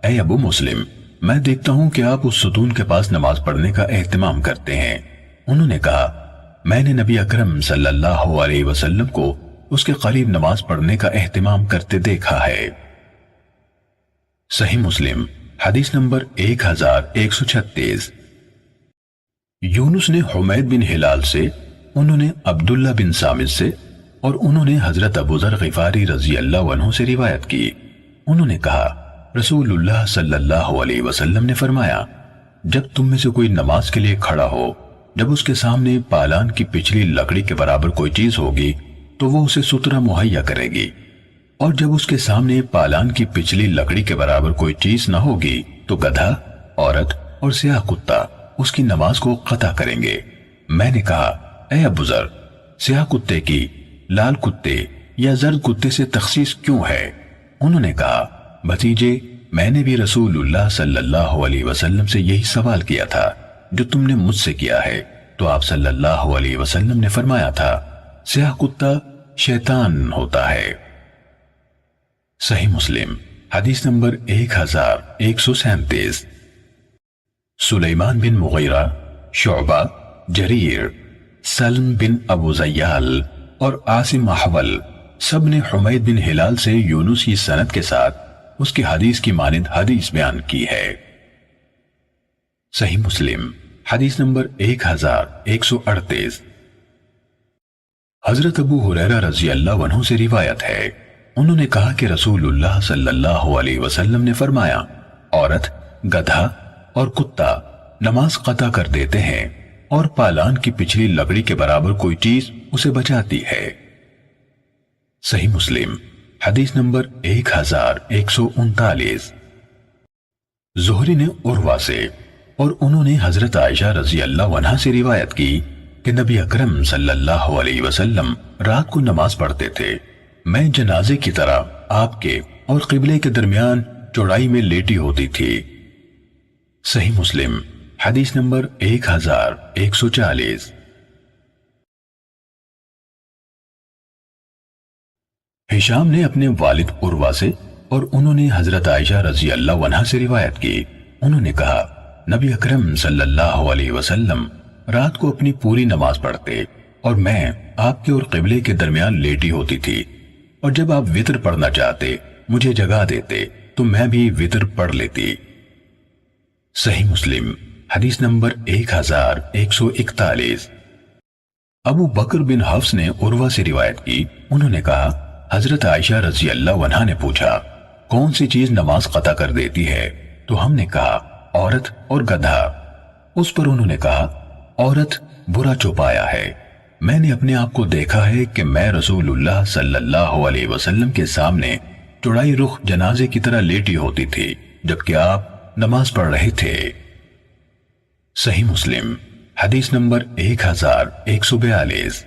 S1: اے ابو مسلم، میں دیکھتا ہوں کہ آپ اس ستون کے پاس نماز پڑھنے کا اہتمام کرتے ہیں۔ انہوں نے کہا، میں نے نبی اکرم صلی اللہ علیہ وسلم کو اس کے قریب نماز پڑھنے کا اہتمام کرتے دیکھا ہے۔ صحیح مسلم حدیث نمبر 1136۔ یونس نے حمید بن ہلال سے، انہوں نے عبداللہ بن سامد سے اور انہوں نے حضرت ابو ذر غفاری رضی اللہ عنہ سے روایت کی، انہوں نے کہا، رسول اللہ صلی اللہ علیہ وسلم نے فرمایا، جب تم میں سے کوئی نماز کے لیے کھڑا ہو، جب اس کے سامنے پالان کی پچھلی لکڑی کے برابر کوئی چیز ہوگی تو وہ اسے سترہ مہیا کرے گی، اور جب اس کے سامنے پالان کی پچھلی لکڑی کے برابر کوئی چیز نہ ہوگی تو گدھا، عورت اور سیاہ کتا اس کی نماز کو قطع کریں گے۔ میں نے کہا، اے ابو ذر، سیاہ کتے کی لال کتے یا زرد کتے سے تخصیص کیوں ہے؟ انہوں نے کہا، بھتیجے، میں نے بھی رسول اللہ صلی اللہ علیہ وسلم سے یہی سوال کیا تھا جو تم نے مجھ سے کیا ہے، تو آپ صلی اللہ علیہ وسلم نے فرمایا تھا، سیاہ کتا شیطان ہوتا ہے۔ صحیح مسلم حدیث نمبر 1137۔ سلیمان بن مغیرہ، شعبہ، جریر، سلم بن ابو زیال اور عاصم احول سب نے حمید بن ہلال سے یونس کی سند کے ساتھ اس کی حدیث کی مانند حدیث بیان کی ہے۔ صحیح مسلم حدیث نمبر 1138۔ حضرت ابو ہریرہ رضی اللہ عنہ سے روایت ہے، انہوں نے کہا کہ رسول اللہ صلی اللہ علیہ وسلم نے فرمایا، عورت، گدھا اور کتا نماز قطع کر دیتے ہیں اور پالان کی پچھلی لکڑی کے برابر کوئی چیز اسے بچاتی ہے۔ صحیح مسلم حدیث نمبر 1139۔ زہری نے عروہ سے اور انہوں نے حضرت عائشہ رضی اللہ عنہا سے روایت کی کہ نبی اکرم صلی اللہ علیہ وسلم رات کو نماز پڑھتے تھے میں جنازے کی طرح آپ کے اور قبلے کے درمیان چوڑائی میں لیٹی ہوتی تھی۔ صحیح مسلم حدیث نمبر 1140۔ ہشام نے اپنے والد عروہ سے اور انہوں نے حضرت عائشہ رضی اللہ عنہا سے روایت کی، انہوں نے کہا نبی اکرم صلی اللہ علیہ وسلم رات کو اپنی پوری نماز پڑھتے اور میں آپ کے اور قبلے کے درمیان لیٹی ہوتی تھی، اور جب آپ وتر پڑھنا چاہتے مجھے جگا دیتے تو میں بھی وتر پڑھ لیتی۔ صحیح مسلم حدیث نمبر 1141۔ ابو بکر بن حفص نے عروہ سے روایت کی، انہوں نے کہا حضرت عائشہ رضی اللہ عنہا نے پوچھا کون سی چیز نماز قطع کر دیتی ہے؟ تو ہم نے کہا عورت اور گدھا۔ اس پر انہوں نے کہا عورت برا چوپایا ہے، میں نے اپنے آپ کو دیکھا ہے کہ میں رسول اللہ صلی اللہ علیہ وسلم کے سامنے چوڑائی رخ جنازے کی طرح لیٹی ہوتی تھی جبکہ آپ نماز پڑھ رہے تھے۔ صحیح مسلم حدیث نمبر 1142۔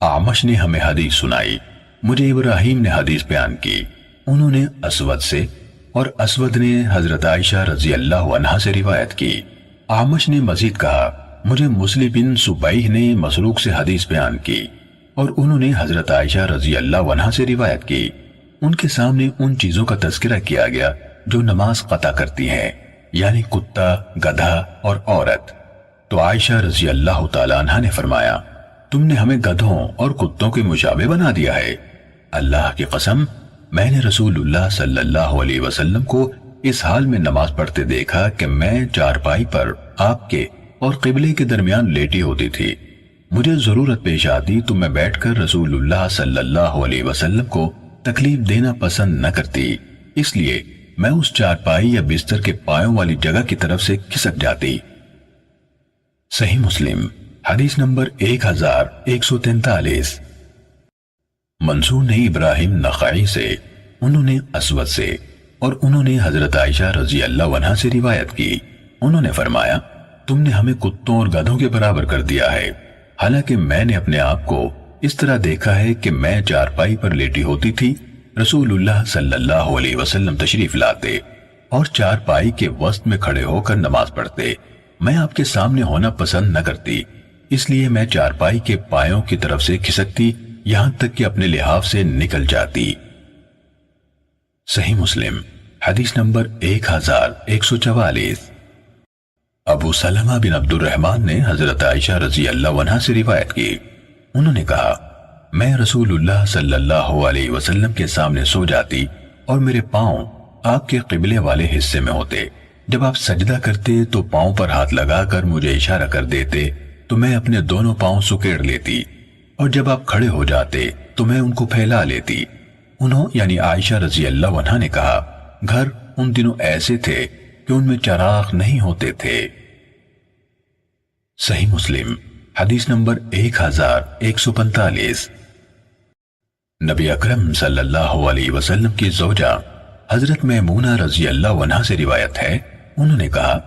S1: اعمش نے ہمیں حدیث سنائی، مجھے ابراہیم نے حدیث بیان کی، انہوں نے اسود سے اور اسود نے حضرت عائشہ رضی اللہ عنہا سے روایت کی۔ اعمش نے مزید کہا مجھے مسلم بن سبیح نے مسروق سے حدیث بیان کی اور انہوں نے حضرت عائشہ رضی اللہ عنہا سے روایت کی، ان کے سامنے ان چیزوں کا تذکرہ کیا گیا جو نماز قطع کرتی ہیں، یعنی کتا، گدھا اور عورت۔ تو عائشہ رضی اللہ تعالی عنہا نے فرمایا تم نے ہمیں گدھوں اور کتوں کے مشابہ بنا دیا ہے، اللہ کی قسم میں نے رسول اللہ صلی اللہ علیہ وسلم کو اس حال میں نماز پڑھتے دیکھا کہ میں چارپائی پر آپ کے اور قبلے کے درمیان لیٹی ہوتی تھی، مجھے ضرورت پیش آتی تو میں بیٹھ کر رسول اللہ صلی اللہ علیہ وسلم کو تکلیف دینا پسند نہ کرتی، اس لیے میں اس چارپائی یا بستر کے پایوں والی جگہ کی طرف سے کھسک جاتی۔ صحیح مسلم حدیث نمبر 1143۔ منصور نے ابراہیم نخعی سے، انہوں نے اسود سے اور انہوں نے حضرت عائشہ رضی اللہ عنہا سے روایت کی، انہوں نے فرمایا تم نے ہمیں کتوں اور گدھوں کے برابر کر دیا ہے، حالانکہ میں نے اپنے آپ کو اس طرح دیکھا ہے کہ میں چارپائی پر لیٹی ہوتی تھی، رسول اللہ صلی اللہ علیہ وسلم تشریف لاتے اور چارپائی کے وسط میں کھڑے ہو کر نماز پڑھتے، میں آپ کے سامنے ہونا پسند نہ کرتی، اس لیے میں چارپائی کے پایوں کی طرف سے کھسکتی یہاں تک کہ اپنے لحاف سے نکل جاتی۔ صحیح مسلم حدیث نمبر 1144۔ ابو سلمہ بن عبد الرحمن نے حضرت عائشہ رضی اللہ عنہا سے روایت کی، انہوں نے کہا میں رسول اللہ صلی اللہ علیہ وسلم کے سامنے سو جاتی اور میرے پاؤں آپ کے قبلے والے حصے میں ہوتے، جب آپ سجدہ کرتے تو پاؤں پر ہاتھ لگا کر مجھے اشارہ کر دیتے تو میں اپنے دونوں پاؤں سکیڑ لیتی، اور جب آپ کھڑے ہو جاتے تو میں ان کو پھیلا لیتی۔ انہوں یعنی عائشہ رضی اللہ عنہا نے کہا گھر ان دنوں ایسے تھے کہ ان میں چراغ نہیں ہوتے تھے۔ صحیح مسلم حدیث نمبر 1145۔ نبی اکرم صلی اللہ علیہ وسلم کی زوجہ حضرت میمونہ رضی اللہ عنہا سے روایت ہے، انہوں نے کہا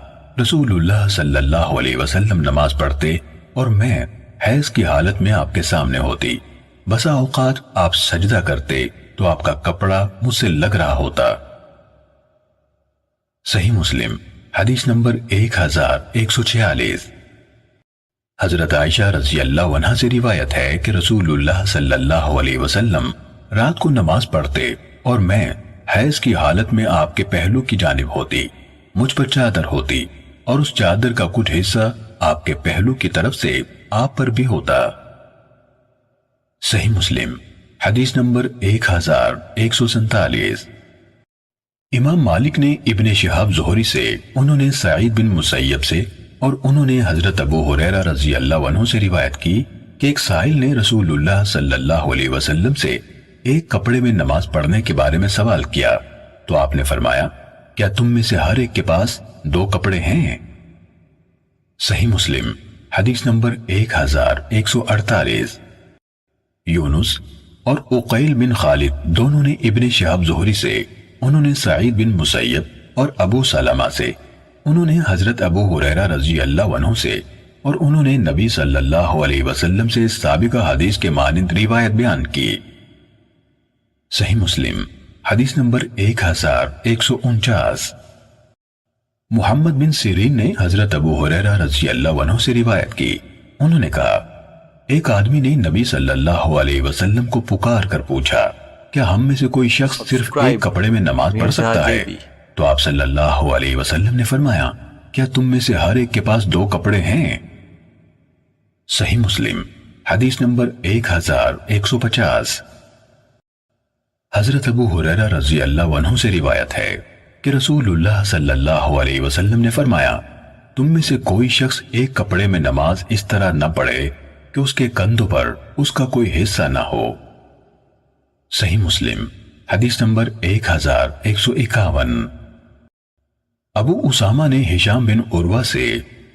S1: رسول اللہ صلی اللہ علیہ وسلم نماز پڑھتے اور میں حیض کی حالت میں آپ کے سامنے ہوتی، بسا اوقات آپ سجدہ کرتے تو آپ کا کپڑا مجھ سے لگ رہا ہوتا۔ صحیح مسلم حدیث نمبر 1146۔ حضرت عائشہ رضی اللہ عنہا سے روایت ہے کہ رسول اللہ صلی اللہ علیہ وسلم رات کو نماز پڑھتے اور میں حیض کی حالت میں آپ کے پہلو کی جانب ہوتی، مجھ پر چادر ہوتی اور اس چادر کا کچھ حصہ آپ کے پہلو کی طرف سے آپ پر بھی ہوتا۔ صحیح مسلم حدیث نمبر 1147۔ امام مالک نے ابن شہاب زہری سے، انہوں نے سعید بن مسیب سے اور انہوں نے حضرت ابو ہریرہ رضی اللہ عنہ سے روایت کی کہ ایک سائل نے رسول اللہ صلی اللہ علیہ وسلم سے ایک کپڑے میں نماز پڑھنے کے بارے میں سوال کیا تو آپ نے فرمایا کیا تم میں سے ہر ایک کے پاس 2 کپڑے ہیں؟ صحیح مسلم حدیث نمبر 1148۔ یونس اور عقیل بن خالد دونوں نے ابن شہاب زہری سے، انہوں نے سعید بن مسیب اور ابو سلمہ سے، انہوں نے حضرت ابو ہریرہ رضی اللہ عنہ سے اور انہوں نے نبی صلی اللہ علیہ وسلم سے سابقہ حدیث کے مانند روایت بیان کی صحیح مسلم حدیث نمبر 1149۔ محمد بن سیرین نے حضرت ابو ہریرہ رضی اللہ عنہ سے روایت کی، انہوں نے کہا ایک آدمی نے نبی صلی اللہ علیہ وسلم کو پکار کر پوچھا کیا ہم میں سے کوئی شخص صرف ایک کپڑے میں نماز پڑھ سکتا ہے؟ تو آپ صلی اللہ علیہ وسلم نے فرمایا کیا تم میں سے ہر ایک کے پاس 2 کپڑے ہیں؟ صحیح مسلم حدیث نمبر 1150۔ حضرت ابو ہریرہ رضی اللہ عنہ سے روایت ہے کہ رسول اللہ صلی اللہ علیہ وسلم نے فرمایا تم میں سے کوئی شخص ایک کپڑے میں نماز اس طرح نہ پڑھے کہ اس کے کندھوں پر اس کا کوئی حصہ نہ ہو۔ صحیح مسلم حدیث نمبر 1151۔ ابو اسامہ نے ہشام بن عروہ سے،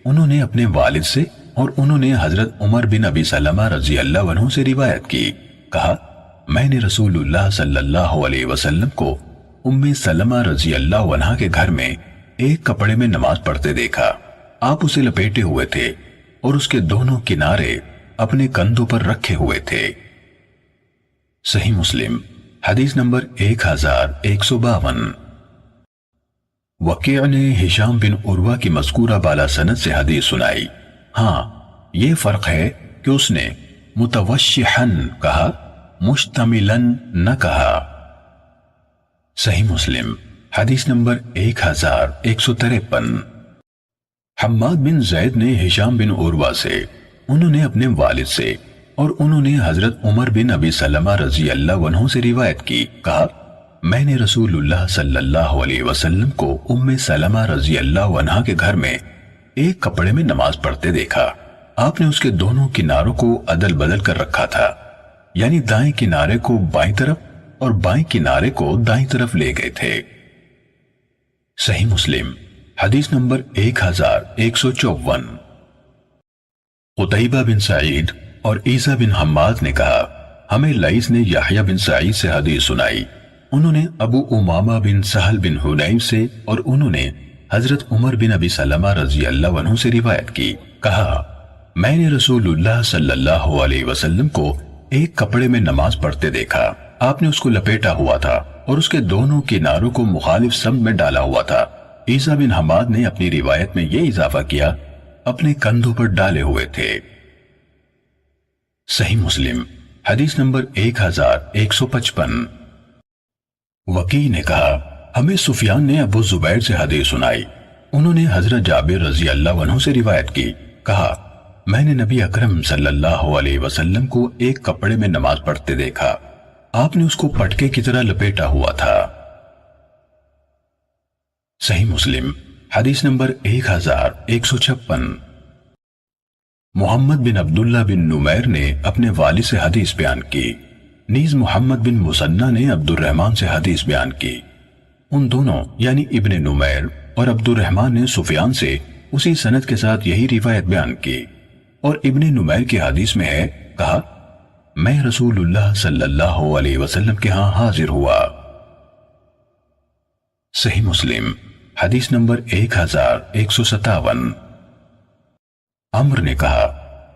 S1: انہوں نے اپنے والد سے اور انہوں نے حضرت عمر بن ابی سلمہ رضی اللہ عنہ سے روایت کی، کہا میں نے رسول اللہ صلی اللہ علیہ وسلم کو ام سلمہ رضی اللہ عنہ کے گھر میں ایک کپڑے میں نماز پڑھتے دیکھا، آپ اسے لپیٹے ہوئے تھے اور اس کے دونوں کنارے اپنے کندھوں پر رکھے ہوئے تھے۔ صحیح مسلم حدیث نمبر 1152۔ وکیع نے ہشام بن عروہ کی مذکورہ بالا سند سے حدیث سنائی، ہاں یہ فرق ہے کہ اس نے متوشحن کہا، مشتملن نہ کہا۔ صحیح مسلم حدیث نمبر 1153۔ حماد بن زید نے ہشام بن عروہ سے، انہوں نے اپنے والد سے اور انہوں نے حضرت عمر بن ابی سلمہ رضی اللہ عنہ سے روایت کی، کہا میں نے رسول اللہ صلی اللہ علیہ وسلم کو ام سلمہ رضی اللہ عنہ کے گھر میں ایک کپڑے میں نماز پڑھتے دیکھا، آپ نے اس کے دونوں کناروں کو عدل بدل کر رکھا تھا، یعنی دائیں کنارے کو بائیں طرف اور بائیں کنارے کو دائیں طرف لے گئے تھے۔ صحیح مسلم حدیث نمبر 1154۔ قتیبہ بن سعید اور عیسیٰ بن حماد نے کہا ہمیں لیث نے یحییٰ بن سعید سے حدیث سنائی، انہوں نے ابو امامہ بن سہل بن حنیف سے اور انہوں نے حضرت عمر بن ابی سلمہ رضی اللہ عنہ سے روایت کی، کہا میں نے رسول اللہ صلی اللہ علیہ وسلم کو ایک کپڑے میں نماز پڑھتے دیکھا، آپ نے اس کو لپیٹا ہوا تھا اور اس کے دونوں کناروں کو مخالف سمت میں ڈالا ہوا تھا۔ عیسیٰ بن حماد نے اپنی روایت میں یہ اضافہ کیا اپنے کندھوں پر ڈالے ہوئے تھے۔ صحیح مسلم حدیث نمبر 1155۔ وکیع نے کہا ہمیں سفیان نے ابو زبیر سے حدیث سنائی، انہوں نے حضرت جابر رضی اللہ عنہ سے روایت کی، کہا میں نے نبی اکرم صلی اللہ علیہ وسلم کو ایک کپڑے میں نماز پڑھتے دیکھا، آپ نے اس کو پٹکے کی طرح لپیٹا ہوا تھا۔ صحیح مسلم حدیث نمبر 1156۔ محمد بن عبداللہ بن نمیر نے اپنے والد سے حدیث بیان کی، نیز محمد بن مسنہ نے عبد الرحمن سے حدیث بیان کی، ان دونوں یعنی ابن نمیر اور عبد الرحمن نے سفیان سے اسی سند کے ساتھ یہی روایت بیان کی، اور ابن نمیر کی حدیث میں ہے، کہا میں رسول اللہ صلی اللہ علیہ وسلم کے ہاں حاضر ہوا۔ صحیح مسلم حدیث نمبر 1157۔ عمر نے کہا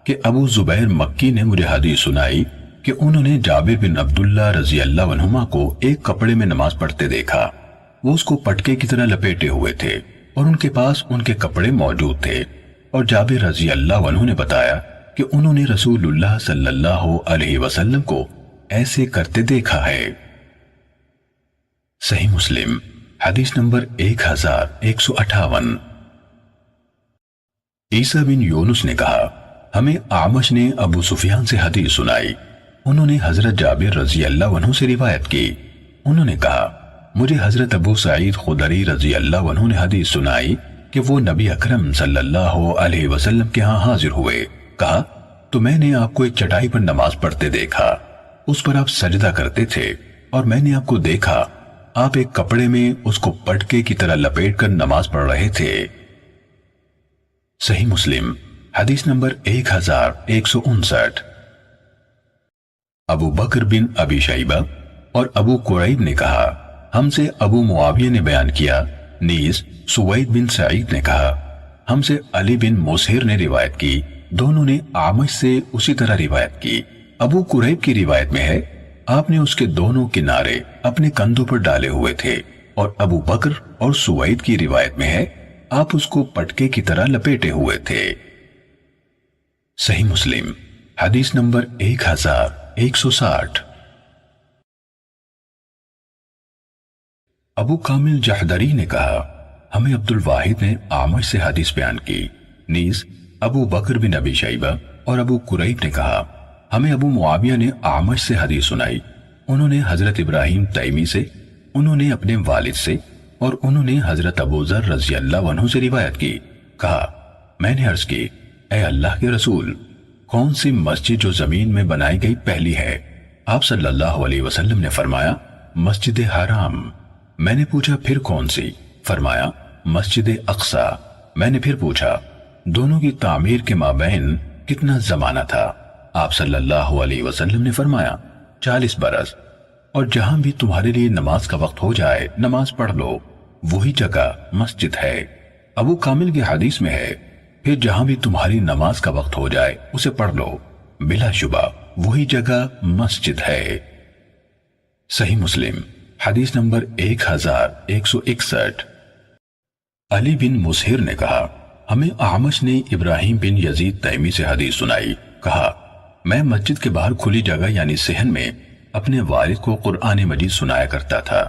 S1: کہ ابو زبیر مکی نے مجھے حدیث سنائی کہ انہوں نے جابر بن عبداللہ رضی اللہ عنہما کو ایک کپڑے میں نماز پڑھتے دیکھا، وہ اس کو پٹکے کی طرح لپیٹے ہوئے تھے اور ان کے پاس ان کے کپڑے موجود تھے، اور جابر رضی اللہ عنہ نے بتایا کہ انہوں نے رسول اللہ صلی اللہ علیہ وسلم کو ایسے کرتے دیکھا ہے۔ صحیح مسلم حدیث نمبر 1158۔ عیسیٰ بن یونس نے کہا ہمیں اعمش نے ابو سفیان سے حدیث سنائی، انہوں نے حضرت جابر رضی اللہ عنہ سے روایت کی، انہوں نے کہا مجھے حضرت ابو سعید خدری رضی اللہ عنہ نے حدیث سنائی کہ وہ نبی اکرم صلی اللہ علیہ وسلم کے ہاں حاضر ہوئے، کہا تو میں نے آپ کو ایک چٹائی پر نماز پڑھتے دیکھا، اس پر آپ سجدہ کرتے تھے، اور میں نے آپ کو دیکھا آپ ایک کپڑے میں اس کو پٹکے کی طرح لپیٹ کر نماز پڑھ رہے تھے۔ صحیح مسلم حدیث نمبر 1159۔ ابو بکر بن ابی شیبہ اور ابو قریب نے کہا ہم سے ابو معاویہ نے بیان کیا، نیز سوید بن سعید نے کہا ہم سے علی بن موسہر نے روایت کی، دونوں نے اعمش سے اسی طرح روایت کی۔ ابو قریب کی روایت میں ہے آپ نے اس کے دونوں کنارے اپنے کندھوں پر ڈالے ہوئے تھے، اور ابو بکر اور سوید کی روایت میں ہے آپ اس کو پٹکے کی طرح لپیٹے ہوئے تھے۔ صحیح مسلم حدیث نمبر 1160۔ ابو کامل جحدری نے کہا ہمیں عبد الواحد نے اعمش سے حدیث بیان کی، نیز ابو بکر بن ابی شیبہ اور ابو قریب نے کہا ہمیں ابو معاویہ نے اعمش سے حدیث سنائی، انہوں نے حضرت ابراہیم تیمی سے، انہوں نے اپنے والد سے، اور انہوں نے حضرت ابو ذر رضی اللہ عنہ سے روایت کی۔ کہا میں نے عرض کی اے اللہ کے رسول، کون سی مسجد جو زمین میں بنائی گئی پہلی ہے؟ آپ صلی اللہ علیہ وسلم نے فرمایا مسجد حرام۔ میں نے پوچھا پھر کون سی؟ فرمایا مسجد اقصی۔ میں نے پھر پوچھا دونوں کی تعمیر کے مابین کتنا زمانہ تھا؟ آپ صلی اللہ علیہ وسلم نے فرمایا 40 برس، اور جہاں بھی تمہارے لیے نماز کا وقت ہو جائے نماز پڑھ لو، وہی جگہ مسجد ہے۔ ابو کامل کی حدیث میں ہے پھر جہاں بھی تمہاری نماز کا وقت ہو جائے اسے پڑھ لو، بلا شبہ وہی جگہ مسجد ہے۔ صحیح مسلم حدیث نمبر 1161۔ علی بن مسہر نے کہا ہمیں اعمش نے ابراہیم بن یزید تیمی سے حدیث سنائی، کہا میں مسجد کے باہر کھلی جگہ یعنی صحن میں اپنے والد کو قرآن مجید سنایا کرتا تھا،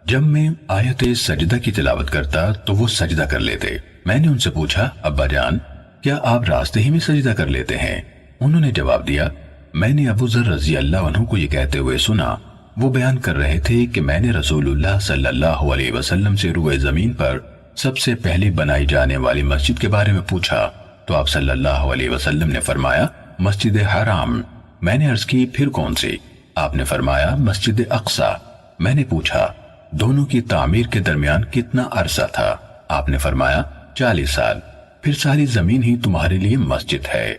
S1: جب میں آیت سجدہ کی تلاوت کرتا تو وہ سجدہ کر لیتے۔ میں نے ان سے پوچھا ابا جان کیا آپ راستے ہی میں سجدہ کر لیتے ہیں؟ انہوں نے جواب دیا میں نے ابو ذر رضی اللہ عنہ کو یہ کہتے ہوئے سنا، وہ بیان کر رہے تھے کہ میں نے رسول اللہ صلی اللہ علیہ وسلم سے روئے زمین پر سب سے پہلی بنائی جانے والی مسجد کے بارے میں پوچھا تو آپ صلی اللہ علیہ وسلم نے فرمایا مسجد حرام۔ میں نے عرض کی پھر کون سی؟ آپ نے فرمایا مسجد اقصی۔ میں نے پوچھا دونوں کی تعمیر کے درمیان کتنا عرصہ تھا؟ آپ نے فرمایا 40 سال۔ پھر ساری زمین ہی تمہارے لیے مسجد ہے،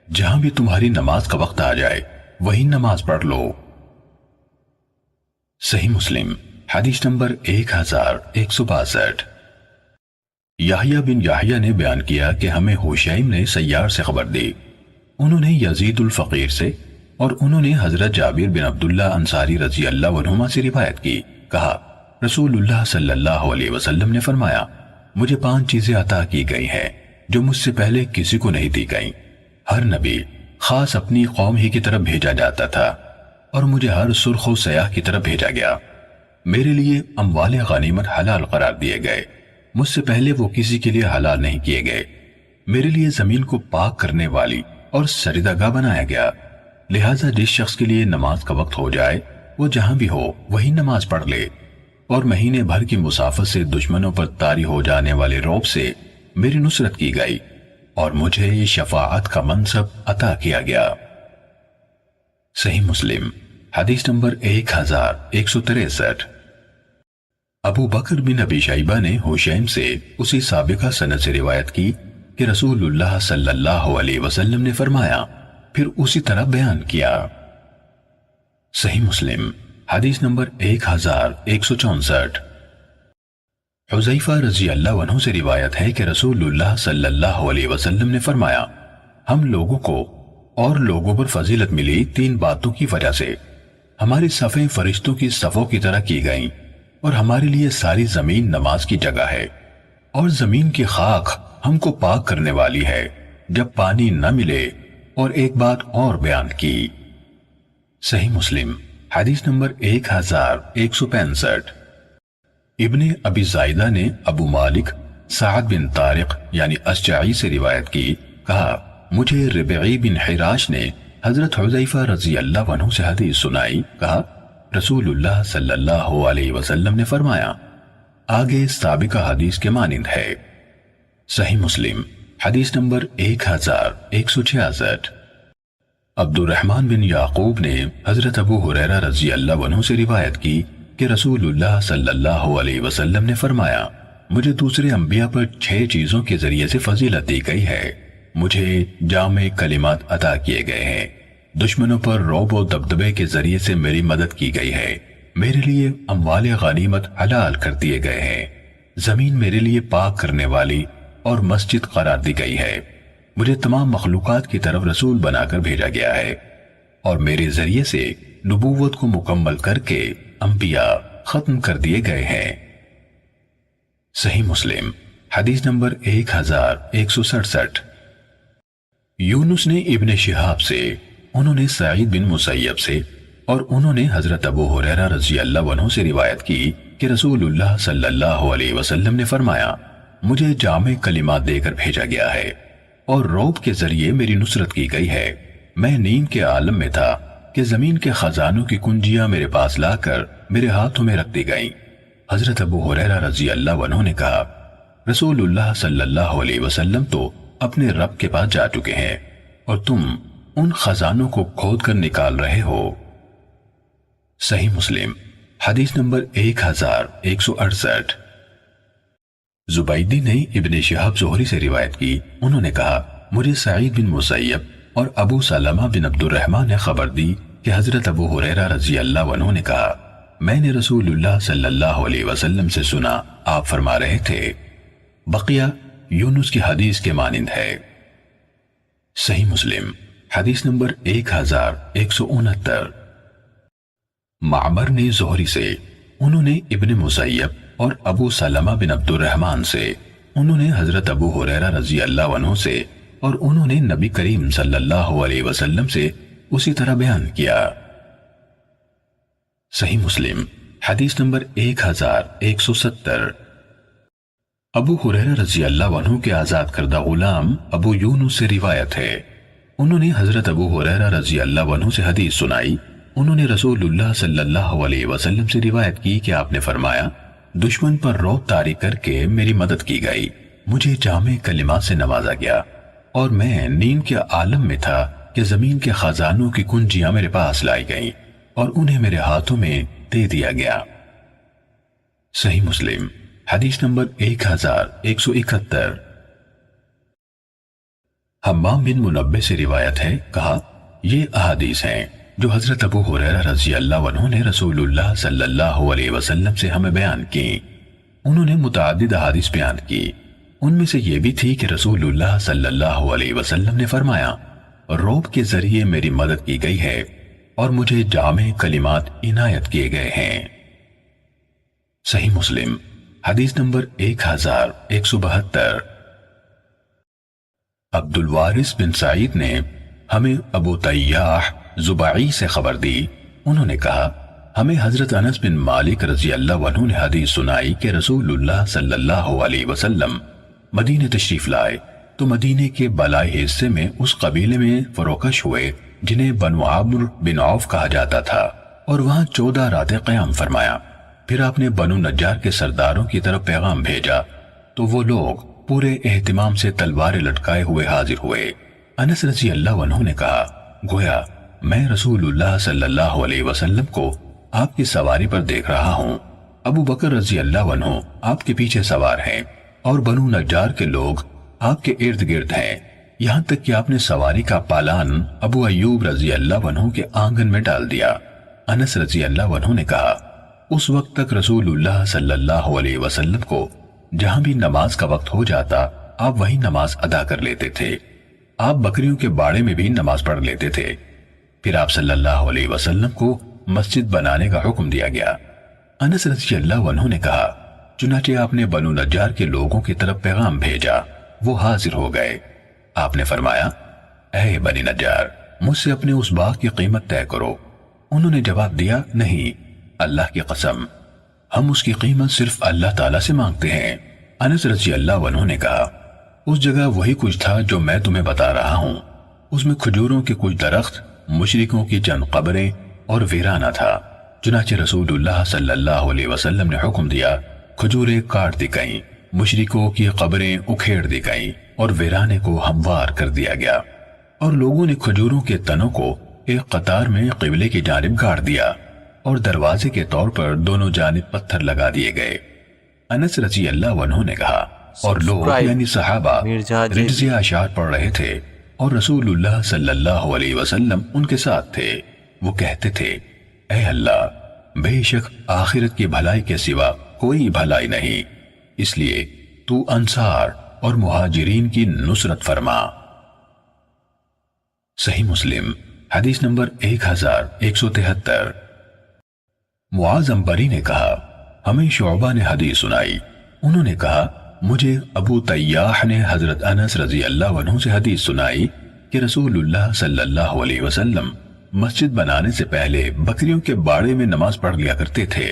S1: جہاں بھی تمہاری نماز کا وقت آ جائے وہی نماز پڑھ لو۔ صحیح مسلم حدیث نمبر 1162۔ یحییٰ بن یحییٰ نے بیان کیا کہ ہمیں ہوشیم نے سیار سے خبر دی، انہوں نے یزید الفقیر سے، اور انہوں نے حضرت جابر بن عبداللہ انصاری رضی اللہ عنہما سے روایت کی، کہا رسول اللہ صلی اللہ علیہ وسلم نے فرمایا مجھے 5 چیزیں عطا کی گئی ہیں جو مجھ سے پہلے کسی کو نہیں دی گئیں۔ ہر نبی خاص اپنی قوم ہی کی طرف بھیجا جاتا تھا، اور مجھے ہر سرخ و سیاہ کی طرف بھیجا گیا۔ میرے لیے اموال غنیمت حلال قرار دیے گئے، مجھ سے پہلے وہ کسی کے لیے حلال نہیں کیے گئے۔ میرے لیے زمین کو پاک کرنے والی اور سجدہ گاہ بنایا گیا، لہٰذا جس شخص کے لیے نماز کا وقت ہو جائے وہ جہاں بھی ہو وہی نماز پڑھ لے، اور مہینے بھر کی مسافت سے دشمنوں پر طاری ہو جانے والے رعب سے میری نصرت کی گئی، اور مجھے شفاعت کا منصب عطا کیا گیا۔ صحیح مسلم حدیث نمبر 1163۔ ابو بکر بن ابی شیبہ نے ہوشیم سے اسی سابقہ سند سے روایت کی کہ رسول اللہ صلی اللہ علیہ وسلم نے فرمایا، پھر اسی طرح بیان کیا۔ صحیح مسلم حدیث نمبر 1164۔ حذیفہ رضی اللہ عنہ سے روایت ہے کہ رسول اللہ صلی اللہ علیہ وسلم نے فرمایا ہم لوگوں کو اور لوگوں پر فضیلت ملی 3 باتوں کی وجہ سے، ہماری صفیں فرشتوں کی صفوں کی طرح کی گئیں، اور ہمارے لیے ساری زمین نماز کی جگہ ہے، اور زمین کی خاک ہم کو پاک کرنے والی ہے جب پانی نہ ملے، اور ایک بات اور بیان کی۔ صحیح مسلم حدیث نمبر 1165۔ ابن ابی زائدہ نے ابو مالک سعد بن طارق یعنی اشجعی سے روایت کی، کہا مجھے ربعی بن حراش نے حضرت حذیفہ رضی اللہ عنہ سے حدیث سنائی، کہا رسول اللہ صلی اللہ علیہ وسلم نے فرمایا آگے سابقہ حدیث کے مانند ہے۔ صحیح مسلم حدیث نمبر 1166۔ عبد الرحمن بن یعقوب نے حضرت ابو ہریرہ رضی اللہ عنہ سے روایت کی کہ رسول اللہ صلی اللہ علیہ وسلم نے فرمایا مجھے دوسرے انبیاء پر 6 چیزوں کے ذریعے سے فضیلت دی گئی ہے، مجھے جامع کلمات عطا کیے گئے ہیں، دشمنوں پر رعب و دبدبے کے ذریعے سے میری مدد کی گئی ہے، میرے لیے اموال غنیمت حلال کر دیے گئے ہیں، زمین میرے لیے پاک کرنے والی اور مسجد قرار دی گئی ہے، مجھے تمام مخلوقات کی طرف رسول بنا کر بھیجا گیا ہے، اور میرے ذریعے سے نبوت کو مکمل کر کے انبیاء ختم کر دیے گئے ہیں۔ صحیح مسلم حدیث نمبر 1167۔ یونس نے ابن شہاب سے، انہوں نے سعید بن مسیب سے، اور انہوں نے حضرت ابو ہریرہ رضی اللہ عنہ سے روایت کی کہ رسول اللہ صلی اللہ علیہ وسلم نے فرمایا، مجھے جامع کلمات دے کر بھیجا گیا ہے اور رعب کے ذریعے میری نصرت کی گئی ہے۔ میں نیند کے عالم میں تھا کہ زمین کے خزانوں کی کنجیاں میرے پاس لا کر میرے ہاتھوں میں رکھ دی گئیں۔ حضرت ابو ہریرہ رضی اللہ عنہ نے کہا، رسول اللہ صلی اللہ علیہ وسلم تو اپنے رب کے پاس جا چکے ہیں اور تم ان خزانوں کو کھود کر نکال رہے ہو۔ صحیح مسلم حدیث نمبر 1168۔ زبیدی نے ابن شہاب زہری سے روایت کی، انہوں نے کہا، مجھے سعید بن مسیب اور ابو سلمہ بن عبد الرحمن نے خبر دی کہ حضرت ابو ہریرہ رضی اللہ عنہ نے کہا، میں نے رسول اللہ صلی اللہ علیہ وسلم سے سنا، آپ فرما رہے تھے۔ بقیہ یونس کی حدیث کے مانند ہے۔ صحیح مسلم حدیث نمبر 1169۔ معمر نے زہری سے، انہوں نے ابن مسیب اور ابو سلمہ بن عبد الرحمن سے، انہوں نے حضرت ابو ہریرہ رضی اللہ عنہ سے، اور انہوں نے نبی کریم صلی اللہ علیہ وسلم سے اسی طرح بیان کیا۔ صحیح مسلم حدیث نمبر 1170۔ ابو ہریرہ رضی اللہ عنہ کے آزاد کردہ غلام ابو یونس سے روایت ہے، انہوں نے حضرت ابو ہریرہ رضی اللہ عنہ سے حدیث سنائی، انہوں نے رسول اللہ صلی اللہ علیہ وسلم سے روایت کی کہ آپ نے فرمایا، دشمن پر رعب طاری کر کے میری مدد کی گئی، مجھے جامع کلمات سے نوازا گیا، اور میں نیند کے عالم میں تھا کہ زمین کے خزانوں کی کنجیاں میرے پاس لائی گئیں اور انہیں میرے ہاتھوں میں دے دیا گیا۔ صحیح مسلم حدیث نمبر 1171۔ حمام بن منبہ سے روایت ہے، کہا، یہ احادیث ہیں جو حضرت ابو ہریرہ رضی اللہ عنہ نے رسول اللہ صلی اللہ علیہ وسلم سے ہمیں بیان کی۔ انہوں نے متعدد احادیث بیان کی، ان میں سے یہ بھی تھی کہ رسول اللہ صلی اللہ علیہ وسلم نے فرمایا، رعب کے ذریعے میری مدد کی گئی ہے اور مجھے جامع کلمات عنایت کیے گئے ہیں۔ صحیح مسلم حدیث نمبر 1172۔ عبد الوارث بن سعید نے ہمیں ابو طیاح زبعی سے خبر دی، انہوں نے کہا، ہمیں حضرت انس بن مالک رضی اللہ عنہ نے حدیث سنائی کہ رسول اللہ صلی اللہ علیہ وسلم مدینے تشریف لائے تو مدینے کے بالائی حصے میں اس قبیلے میں فروکش ہوئے جنہیں بنو عامر بن عوف کہا جاتا تھا، اور وہاں 14 راتیں قیام فرمایا۔ پھر آپ نے بنو نجار کے سرداروں کی طرف پیغام بھیجا تو وہ لوگ پورے اہتمام سے تلواریں لٹکائے ہوئے حاضر ہوئے۔ انس رضی اللہ عنہ نے کہا، گویا میں رسول اللہ صلی اللہ علیہ وسلم کو آپ کی سواری پر دیکھ رہا ہوں، ابو بکر رضی اللہ عنہ آپ کے پیچھے سوار ہیں اور بنو نجار کے لوگ آپ کے ارد گرد ہیں، یہاں تک کہ آپ نے سواری کا پالان ابو ایوب رضی اللہ عنہ کے آنگن میں ڈال دیا۔ انس رضی اللہ عنہ نے کہا، اس وقت تک رسول اللہ صلی اللہ علیہ وسلم کو جہاں بھی نماز کا وقت ہو جاتا آپ وہیں نماز ادا کر لیتے تھے، آپ بکریوں کے باڑے میں بھی نماز پڑھ لیتے تھے۔ پھر آپ صلی اللہ علیہ وسلم کو مسجد بنانے کا حکم دیا گیا۔ انس رضی اللہ عنہ نے کہا، چنانچہ آپ نے بنو نجار کے لوگوں کی طرف پیغام بھیجا، وہ حاضر ہو گئے۔ آپ نے فرمایا، اے بنی نجار، مجھ سے اپنے اس باغ کی قیمت طے کرو۔ انہوں نے جواب دیا، نہیں، اللہ کی قسم، ہم اس کی قیمت صرف اللہ تعالیٰ سے مانگتے ہیں۔ انس رضی اللہ عنہ نے کہا، اس جگہ وہی کچھ تھا جو میں تمہیں بتا رہا ہوں، اس میں کھجوروں کے کچھ درخت، مشرکوں کی چند قبریں اور ویرانہ تھا۔ چنانچہ رسول اللہ صلی اللہ علیہ وسلم نے حکم دیا، کھجوریں کاٹ دی گئیں، مشرکوں کی قبریں اکھیڑ دی گئیں اور ویرانے کو ہموار کر دیا گیا، اور لوگوں نے کھجوروں کے تنوں کو ایک قطار میں قبلے کی جانب گاڑ دیا اور دروازے کے طور پر دونوں جانب پتھر لگا دیے گئے۔ انس رضی اللہ عنہ نے کہا، اور لوگ یعنی صحابہ رجزیہ اشعار پڑھ رہے تھے اور رسول اللہ صلی اللہ علیہ وسلم ان کے ساتھ تھے۔ وہ کہتے تھے، اے اللہ، بے شک آخرت کی بھلائی کے سوا کوئی بھلائی نہیں، اس لیے تو انصار اور مہاجرین کی نصرت فرما۔ صحیح مسلم حدیث نمبر 1173۔ معاذ عنبری نے کہا ہمیں شعبہ نے حدیث سنائی، انہوں نے کہا مجھے ابو طیاح نے حضرت انس رضی اللہ عنہ سے حدیث سنائی کہ رسول اللہ صلی اللہ علیہ وسلم مسجد بنانے سے پہلے بکریوں کے باڑے میں نماز پڑھ لیا کرتے تھے۔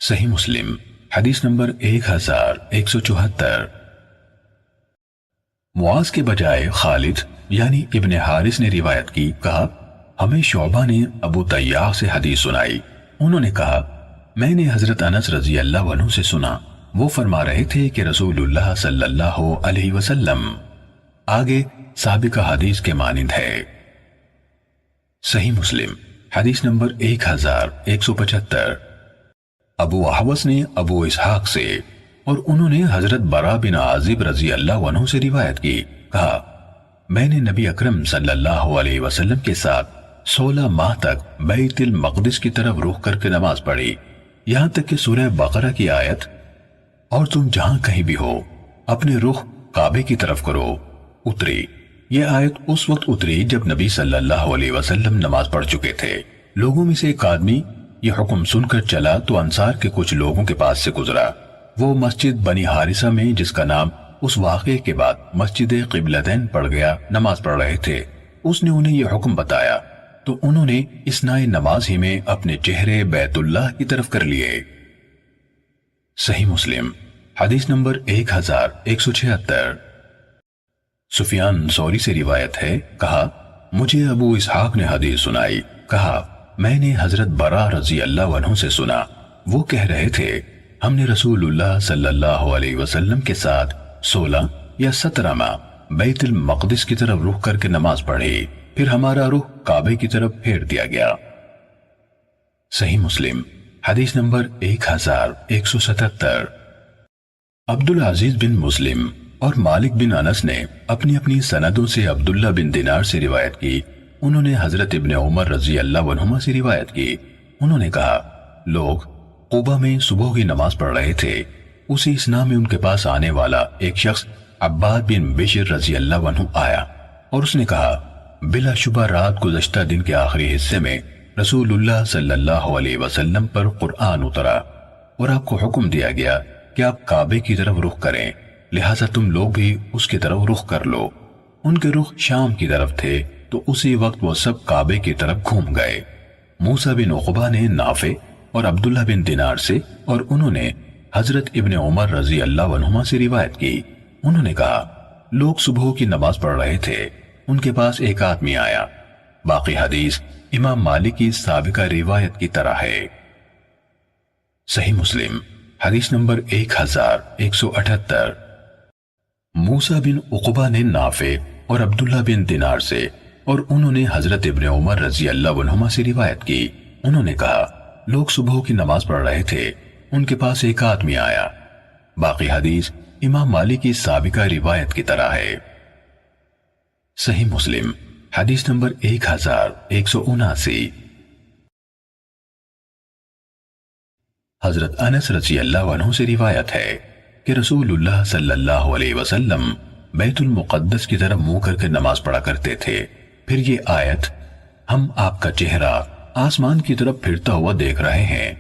S1: صحیح مسلم حدیث نمبر 1174۔ معاذ کے بجائے خالد یعنی ابن حارث نے روایت کی، کہا ہمیں شعبہ نے ابو طیاح سے حدیث سنائی، انہوں نے کہا میں نے حضرت انس رضی اللہ عنہ سے سنا، وہ فرما رہے تھے کہ رسول اللہ صلی اللہ علیہ وسلم۔ آگے سابقہ حدیث کے مانند ہے۔ صحیح مسلم حدیث نمبر 1175۔ ابو احوص نے ابو اسحاق سے اور انہوں نے حضرت برا بن عازب رضی اللہ عنہ سے روایت کی، کہا میں نے نبی اکرم صلی اللہ علیہ وسلم کے ساتھ 16 ماہ تک بیت المقدس کی طرف رخ کر کے نماز پڑھی، یہاں تک کہ سورہ بقرہ کی آیت اور تم جہاں کہیں بھی ہو اپنے رخ کعبے کی طرف کرو اتری۔ یہ آیت اس وقت اتری جب نبی صلی اللہ علیہ وسلم نماز پڑھ چکے تھے۔ لوگوں میں سے ایک آدمی یہ حکم سن کر چلا تو انصار کے کچھ لوگوں کے پاس سے گزرا، وہ مسجد بنی حارثہ میں جس کا نام اس واقعے کے بعد مسجد قبلتین پڑ گیا نماز پڑھ رہے تھے۔ اس نے انہیں یہ حکم بتایا تو انہوں نے اثناء نماز ہی میں اپنے چہرے بیت اللہ کی طرف کر لیے۔ صحیح مسلم حدیث نمبر 1176۔ سفیان ثوری سے روایت ہے، کہا مجھے ابو اسحاق نے حدیث سنائی، کہا میں نے حضرت برا رضی اللہ عنہ سے سنا، وہ کہہ رہے تھے ہم نے رسول اللہ صلی اللہ علیہ وسلم کے ساتھ 16 یا 17 ماہ بیت المقدس کی طرف رخ کر کے نماز پڑھی، پھر ہمارا رخ کعبے کی طرف پھیر دیا گیا۔ صحیح مسلم حدیث نمبر 1177۔ عبدالعزیز بن مسلم اور مالک بن انس نے اپنی اپنی سندوں سے عبداللہ بن دینار سے روایت کی، انہوں نے حضرت ابن عمر رضی اللہ عنہما سے روایت کی، انہوں نے کہا لوگ قبا میں صبح کی نماز پڑھ رہے تھے، اسی اثناء میں ان کے پاس آنے والا ایک شخص عباد بن بشر رضی اللہ عنہ آیا اور اس نے کہا بلا شبہ رات گزشتہ دن کے آخری حصے میں رسول اللہ صلی اللہ علیہ وسلم پر قرآن اترا اور آپ کو حکم دیا گیا کہ آپ کعبے کی طرف رخ کریں، لہٰذا تم لوگ بھی اس کی طرف رخ کر لو۔ ان کے رخ شام کی طرف تھے تو اسی وقت وہ سب کعبے کی طرف گھوم گئے۔ موسیٰ بن عقبہ نے نافع اور عبداللہ بن دینار سے اور انہوں نے حضرت ابن عمر رضی اللہ عنہما سے روایت کی، انہوں نے کہا لوگ صبح کی نماز پڑھ رہے تھے، ان کے پاس ایک آدمی آیا۔ باقی حدیث امام مالک کی سابقہ روایت کی طرح ہے۔ صحیح مسلم حدیث نمبر 1178۔ موسیٰ بن عقبہ نے نافع اور عبداللہ بن دینار سے اور انہوں نے حضرت ابن عمر رضی اللہ عنہما سے روایت کی، انہوں نے کہا لوگ صبح کی نماز پڑھ رہے تھے، ان کے پاس ایک آدمی آیا۔ باقی حدیث امام مالک کی سابقہ روایت کی طرح ہے۔ صحیح مسلم حدیث نمبر 1179۔ حضرت انس رضی اللہ عنہ سے روایت ہے کہ رسول اللہ صلی اللہ علیہ وسلم بیت المقدس کی طرف منہ کر کے نماز پڑھا کرتے تھے، پھر یہ آیت ہم آپ کا چہرہ آسمان کی طرف پھرتا ہوا دیکھ رہے ہیں،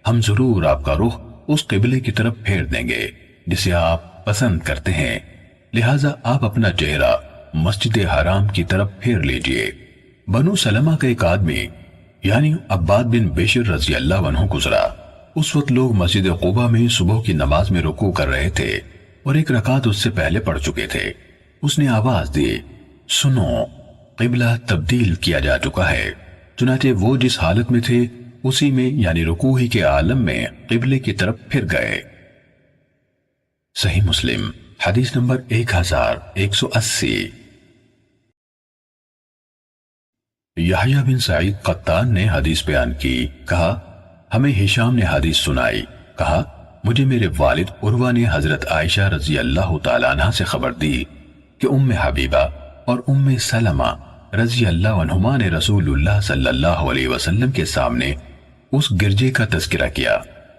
S1: ہم ضرور آپ کا رخ اس قبلے کی طرف پھیر دیں گے جسے آپ پسند کرتے ہیں، لہٰذا آپ اپنا چہرہ مسجد حرام کی طرف پھیر لیجئے۔ بنو سلمہ کا ایک آدمی یعنی عباد بن بشر رضی اللہ عنہ گزرا، اس وقت لوگ مسجد قباء میں صبح کی نماز میں رکوع کر رہے تھے اور ایک رکعت اس سے پہلے پڑھ چکے تھے۔ اس نے آواز دی سنو قبلہ تبدیل کیا جا چکا ہے، چنانچہ وہ جس حالت میں تھے اسی میں یعنی رکوع ہی کے عالم میں قبلے کی طرف پھر گئے۔ صحیح مسلم حدیث نمبر 1180۔ یحییٰ بن سعید قطان نے حدیث بیان کی، کہا ہمیں ہشام نے حدیث سنائی، کہا مجھے میرے والد عروہ نے حضرت عائشہ رضی اللہ تعالیٰ عنہ سے خبر دی کہ ام حبیبہ اور ام سلمہ رضی اللہ عنہما نے رسول اللہ صلی اللہ علیہ وسلم کے سامنے اس گرجے کا تذکرہ کیا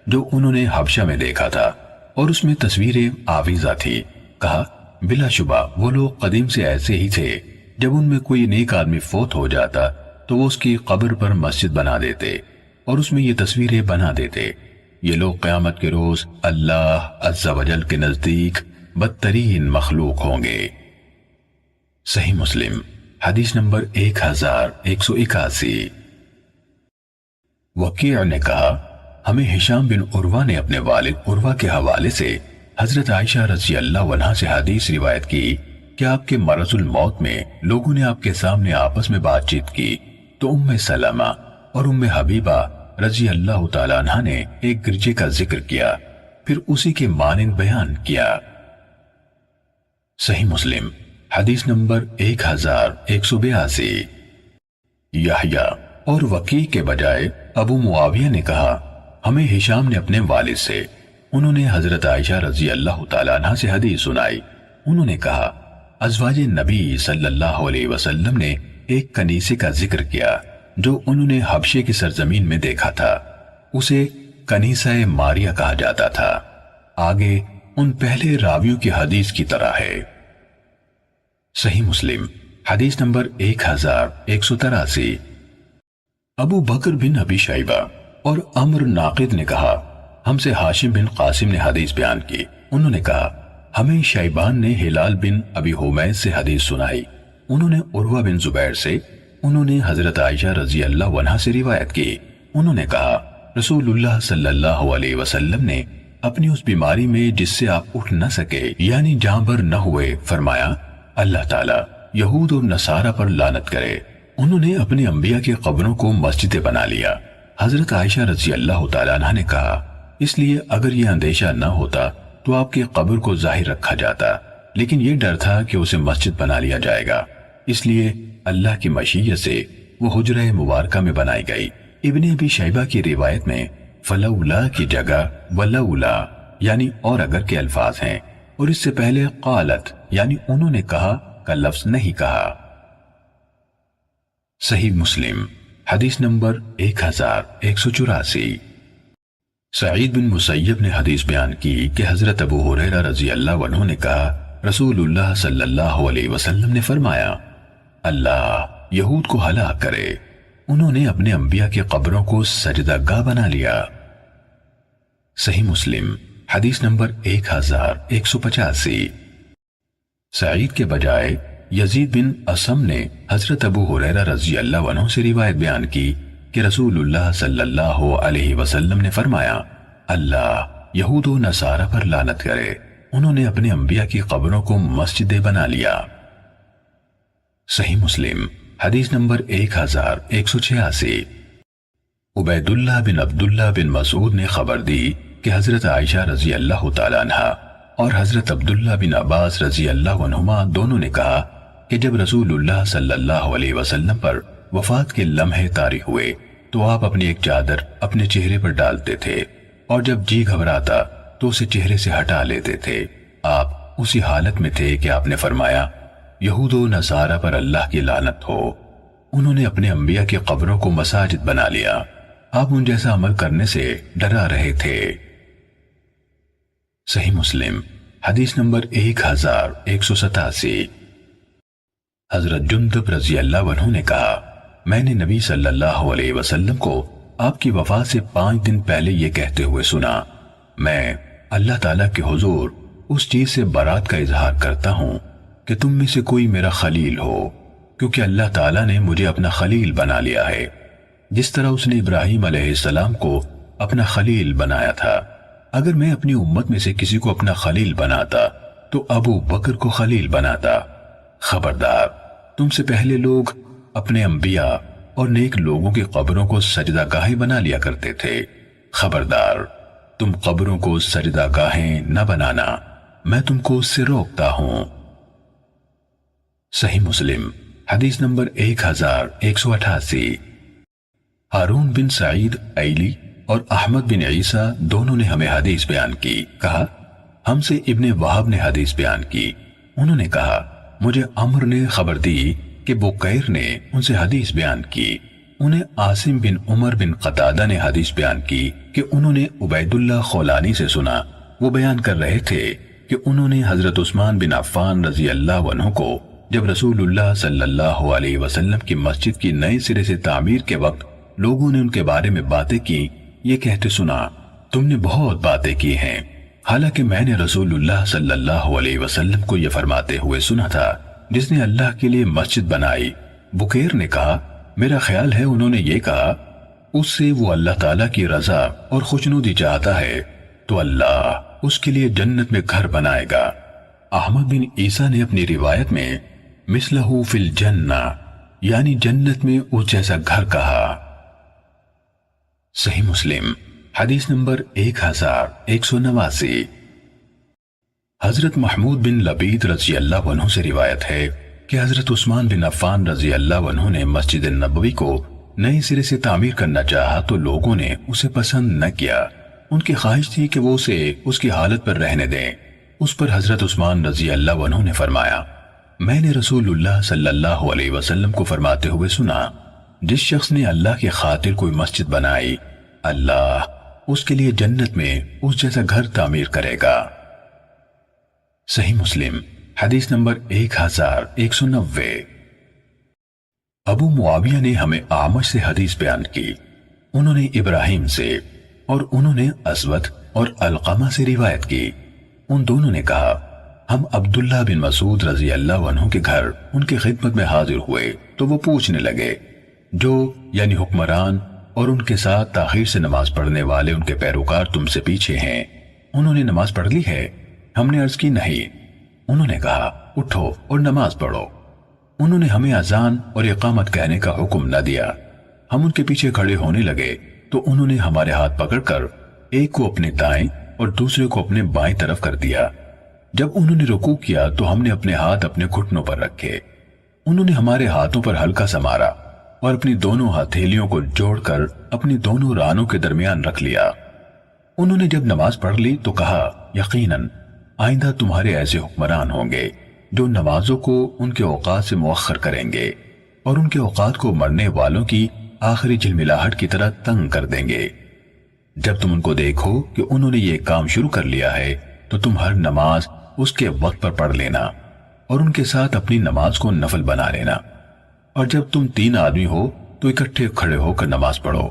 S1: جو انہوں نے حبشہ میں دیکھا تھا اور اس میں تصویریں آویزہ تھی۔ کہا بلا شبہ وہ لوگ قدیم سے ایسے ہی تھے، جب ان میں کوئی نیک آدمی فوت ہو جاتا تو وہ اس کی قبر پر مسجد بنا دیتے اور اس میں یہ تصویریں بنا دیتے۔ یہ لوگ قیامت کے روز اللہ عز و جل کے نزدیک بدترین مخلوق ہوں گے۔ صحیح مسلم حدیث نمبر 1181۔ وکیع نے کہا ہمیں ہشام بن عروہ نے اپنے والد عروہ کے حوالے سے حضرت عائشہ رضی اللہ عنہا سے حدیث روایت کی کہ آپ کے مرض الموت میں لوگوں نے آپ کے سامنے آپس میں بات چیت کی تو ام سلمہ اور ام حبیبہ رضی اللہ تعالیٰ عنہ نے ایک گرجے کا ذکر کیا، پھر اسی کے مانند بیان کیا۔ صحیح مسلم حدیث نمبر 1182۔ یحییٰ اور وکیع کے بجائے ابو معاویہ نے کہا ہمیں ہشام نے اپنے والد سے، انہوں نے حضرت عائشہ رضی اللہ تعالیٰ عنہ سے حدیث سنائی، انہوں نے کہا ازواج نبی صلی اللہ علیہ وسلم نے ایک کنیسے کا ذکر کیا جو انہوں نے حبشے کی سرزمین میں دیکھا تھا، اسے کنیسہ ماریہ کہا جاتا تھا۔ آگے ان پہلے راویوں کی حدیث کی طرح ہے۔ صحیح مسلم حدیث نمبر 1183۔ ابو بکر بن ابی شیبہ اور عمر ناقد نے کہا ہم سے ہاشم بن قاسم نے حدیث بیان کی، انہوں نے کہا ہمیں شیبان نے ہلال بن ابی حمید سے حدیث سنائی، انہوں نے عروہ بن زبیر سے، انہوں نے حضرت عائشہ رضی اللہ عنہا سے روایت کی، انہوں نے کہا رسول اللہ صلی اللہ علیہ وسلم نے اپنی اس بیماری میں جس سے آپ اٹھ نہ سکے یعنی جاں بر نہ ہوئے فرمایا اللہ تعالیٰ یہود اور نصارہ پر لعنت کرے، انہوں نے اپنے انبیاء کی قبروں کو مسجدیں بنا لیا۔ حضرت عائشہ رضی اللہ تعالیٰ عنہ نے کہا اس لیے اگر یہ اندیشہ نہ ہوتا تو آپ کی قبر کو ظاہر رکھا جاتا، لیکن یہ ڈر تھا کہ اسے مسجد بنا لیا جائے گا، اس لیے اللہ کی مشیت سے وہ حجرہ مبارکہ میں بنائی گئی۔ ابن ابی شیبہ کی روایت میں فلولا کی جگہ ولولا یعنی اور اگر کے الفاظ ہیں، اور اس سے پہلے قالت یعنی انہوں نے کہا کا لفظ نہیں کہا۔ صحیح مسلم حدیث نمبر 1184۔ سعید بن مسیب نے حدیث بیان کی کہ حضرت ابو ہریرہ رضی اللہ عنہ نے کہا رسول اللہ صلی اللہ علیہ وسلم نے فرمایا اللہ یہود کو ہلاک کرے، انہوں نے اپنے انبیاء کی قبروں کو سجدہ گاہ بنا لیا۔ صحیح مسلم حدیث نمبر 1185۔ سعید کے بجائے یزید بن اسم نے حضرت ابو ہریرہ رضی اللہ عنہ سے روایت بیان کی کہ رسول اللہ صلی اللہ علیہ وسلم نے فرمایا اللہ یہود و نصارہ پر لعنت کرے، انہوں نے اپنے انبیاء کی قبروں کو مسجدیں بنا لیا۔ صحیح مسلم حدیث نمبر 1186۔ عبید اللہ بن عبداللہ بن مسعود نے خبر دی کہ حضرت عائشہ رضی اللہ تعالیٰ عنہ اور حضرت عبداللہ بن عباس رضی اللہ عنہما دونوں نے کہا کہ جب رسول اللہ صلی اللہ علیہ وسلم پر وفات کے لمحے طاری ہوئے تو آپ اپنی ایک چادر اپنے چہرے پر ڈالتے تھے اور جب جی گھبراتا تو اسے چہرے سے ہٹا لیتے تھے۔ آپ اسی حالت میں تھے کہ آپ نے فرمایا یہود و نصارہ پر اللہ کی لعنت ہو، انہوں نے اپنے انبیاء کی قبروں کو مساجد بنا لیا، آپ ان جیسا عمل کرنے سے ڈرا رہے تھے۔ صحیح مسلم حدیث نمبر 1187۔ حضرت جندب رضی اللہ عنہ نے کہا میں نے نبی صلی اللہ علیہ وسلم کو آپ کی وفات سے 5 دن پہلے یہ کہتے ہوئے سنا میں اللہ تعالیٰ کے حضور اس چیز سے برات کا اظہار کرتا ہوں کہ تم میں سے کوئی میرا خلیل ہو، کیونکہ اللہ تعالیٰ نے مجھے اپنا خلیل بنا لیا ہے جس طرح اس نے ابراہیم علیہ السلام کو اپنا خلیل بنایا تھا۔ اگر میں اپنی امت میں سے کسی کو اپنا خلیل بناتا تو ابو بکر کو خلیل بناتا۔ خبردار تم سے پہلے لوگ اپنے انبیاء اور نیک لوگوں کی قبروں کو سجدہ گاہیں بنا لیا کرتے تھے، خبردار تم قبروں کو سجدہ گاہیں نہ بنانا، میں تم کو اس سے روکتا ہوں۔ صحیح مسلم حدیث نمبر 1188۔ ہارون بن سعید ایلی اور احمد بن عیسیٰ دونوں نے ہمیں حدیث بیان کی، کہا ہم سے ابن وہب نے حدیث بیان کی، انہوں نے کہا مجھے عمر نے خبر دی کہ بقیر نے ان سے حدیث بیان کی، انہیں عاصم بن عمر بن قتادہ نے حدیث بیان کی کہ انہوں نے عبید اللہ خولانی سے سنا، وہ بیان کر رہے تھے کہ انہوں نے حضرت عثمان بن عفان رضی اللہ عنہ کو جب رسول اللہ صلی اللہ علیہ وسلم کی مسجد کی نئے سرے سے تعمیر کے وقت لوگوں نے ان کے بارے میں باتیں کی، یہ کہتے سنا تم نے بہت باتیں کی ہیں، حالانکہ میں نے رسول اللہ صلی اللہ علیہ وسلم کو یہ فرماتے ہوئے سنا تھا، جس نے اللہ کے لیے مسجد بنائی۔ بکیر نے کہا میرا خیال ہے انہوں نے یہ کہا اس سے وہ اللہ تعالیٰ کی رضا اور خوشنودی چاہتا ہے تو اللہ اس کے لیے جنت میں گھر بنائے گا۔ احمد بن عیسیٰ نے اپنی روایت میں مثلہ فی الجنہ یعنی جنت میں اس جیسا گھر کہا۔ صحیح مسلم حدیث نمبر 1189۔ حضرت محمود بن لبید رضی اللہ عنہ سے روایت ہے کہ حضرت عثمان بن عفان رضی اللہ عنہ نے مسجد نبوی کو نئے سرے سے تعمیر کرنا چاہا تو لوگوں نے اسے پسند نہ کیا۔ ان کی خواہش تھی کہ وہ اسے اس کی حالت پر رہنے دیں۔ اس پر حضرت عثمان رضی اللہ عنہ نے فرمایا میں نے رسول اللہ صلی اللہ علیہ وسلم کو فرماتے ہوئے سنا جس شخص نے اللہ کی خاطر کوئی مسجد بنائی اللہ اس کے لیے جنت میں اس جیسا گھر تعمیر کرے گا۔ صحیح مسلم حدیث نمبر 1190۔ ابو معاویہ نے ہمیں اعمش سے حدیث بیان کی، انہوں نے ابراہیم سے اور انہوں نے اسود اور علقمہ سے روایت کی۔ ان دونوں نے کہا ہم عبداللہ بن مسعود رضی اللہ عنہ کے گھر ان کی خدمت میں حاضر ہوئے تو وہ پوچھنے لگے جو یعنی حکمران اور ان کے ساتھ تاخیر سے نماز پڑھنے والے ان کے پیروکار تم سے پیچھے ہیں، انہوں نے نماز پڑھ لی ہے؟ ہم نے عرض کی نہیں۔ انہوں نے کہا اٹھو اور نماز پڑھو۔ انہوں نے ہمیں اذان اور اقامت کہنے کا حکم نہ دیا۔ ہم ان کے پیچھے کھڑے ہونے لگے تو انہوں نے ہمارے ہاتھ پکڑ کر ایک کو اپنے دائیں اور دوسرے کو اپنے بائیں طرف کر دیا۔ جب انہوں نے رکوع کیا تو ہم نے اپنے ہاتھ اپنے گھٹنوں پر رکھے۔ انہوں نے ہمارے ہاتھوں پر ہلکا سا مارا اور اپنی دونوں ہتھیلیوں کو جوڑ کر اپنی دونوں رانوں کے درمیان رکھ لیا۔ انہوں نے جب نماز پڑھ لی تو کہا یقیناً آئندہ تمہارے ایسے حکمران ہوں گے جو نمازوں کو ان کے اوقات سے مؤخر کریں گے اور ان کے اوقات کو مرنے والوں کی آخری جھلملاہٹ کی طرح تنگ کر دیں گے۔ جب تم ان کو دیکھو کہ انہوں نے یہ کام شروع کر لیا ہے تو تم ہر نماز اس کے وقت پر پڑھ لینا اور ان کے ساتھ اپنی نماز کو نفل بنا لینا، اور جب تم 3 آدمی ہو تو اکٹھے کھڑے ہو کر نماز پڑھو،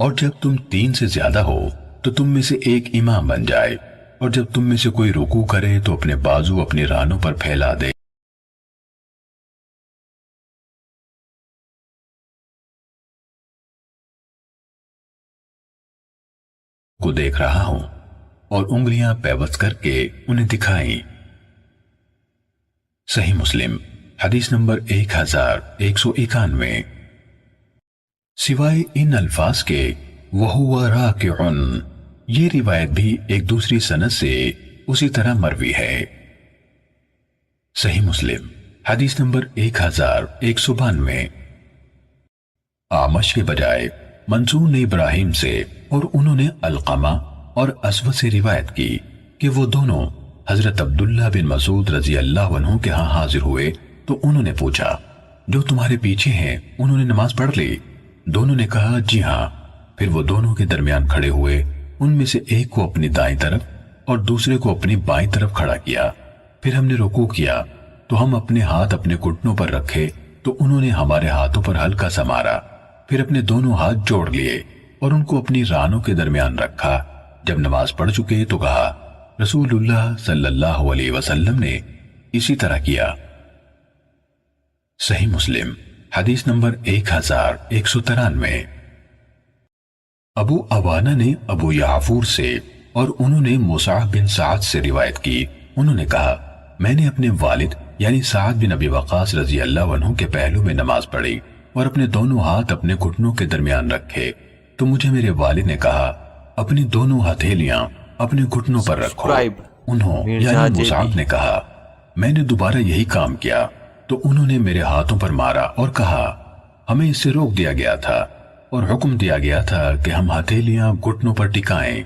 S1: اور جب تم 3 سے زیادہ ہو تو تم میں سے ایک امام بن جائے، اور جب تم میں سے کوئی رکوع کرے تو اپنے بازو اپنی رانوں پر پھیلا دے۔ کو دیکھ رہا ہوں اور انگلیاں پیوست کر کے انہیں دکھائیں۔ صحیح مسلم حدیث نمبر 1191۔ سوائے ان الفاظ کے وَهُوَ رَاكِعٌ یہ روایت بھی ایک دوسری سند سے اسی طرح مروی ہے۔ صحیح مسلم حدیث نمبر 1192۔ اعمش کے بجائے منصور نے ابراہیم سے اور انہوں نے علقمہ اور اسود سے روایت کی کہ وہ دونوں حضرت عبداللہ بن مسعود رضی اللہ عنہ کے ہاں حاضر ہوئے تو انہوں نے پوچھا جو تمہارے پیچھے ہیں انہوں نے نماز پڑھ لی؟ دونوں نے کہا جی ہاں۔ پھر وہ دونوں کے درمیان کھڑے ہوئے، ان میں سے ایک کو اپنی دائیں طرف اور دوسرے کو اپنی بائیں طرف کھڑا کیا۔ پھر ہم نے رکوع کیا تو ہم اپنے ہاتھ اپنے گھٹنوں پر رکھے تو انہوں نے ہمارے ہاتھوں پر ہلکا سا مارا، پھر اپنے دونوں ہاتھ جوڑ لیے اور ان کو اپنی رانوں کے درمیان رکھا۔ جب نماز پڑھ چکے تو کہا رسول اللہ صلی اللہ علیہ وسلم نے اسی طرح کیا۔ صحیح مسلم حدیث نمبر 1193۔ ابو عوانہ نے ابو یعفور سے اور انہوں نے مصعب بن سعد سے روایت کی، انہوں نے کہا میں نے اپنے والد یعنی سعد بن ابی وقاص رضی اللہ عنہ کے پہلو میں نماز پڑھی اور اپنے دونوں ہاتھ اپنے گھٹنوں کے درمیان رکھے تو مجھے میرے والد نے کہا اپنی دونوں ہتھیلیاں اپنے گھٹنوں پر رکھو۔ انہوں یعنی مصعب نے کہا میں نے دوبارہ یہی کام کیا تو انہوں نے میرے ہاتھوں پر مارا اور کہا ہمیں اس سے روک دیا گیا تھا اور حکم دیا گیا تھا کہ ہم ہتھیلیاں گھٹنوں پر ٹکائیں۔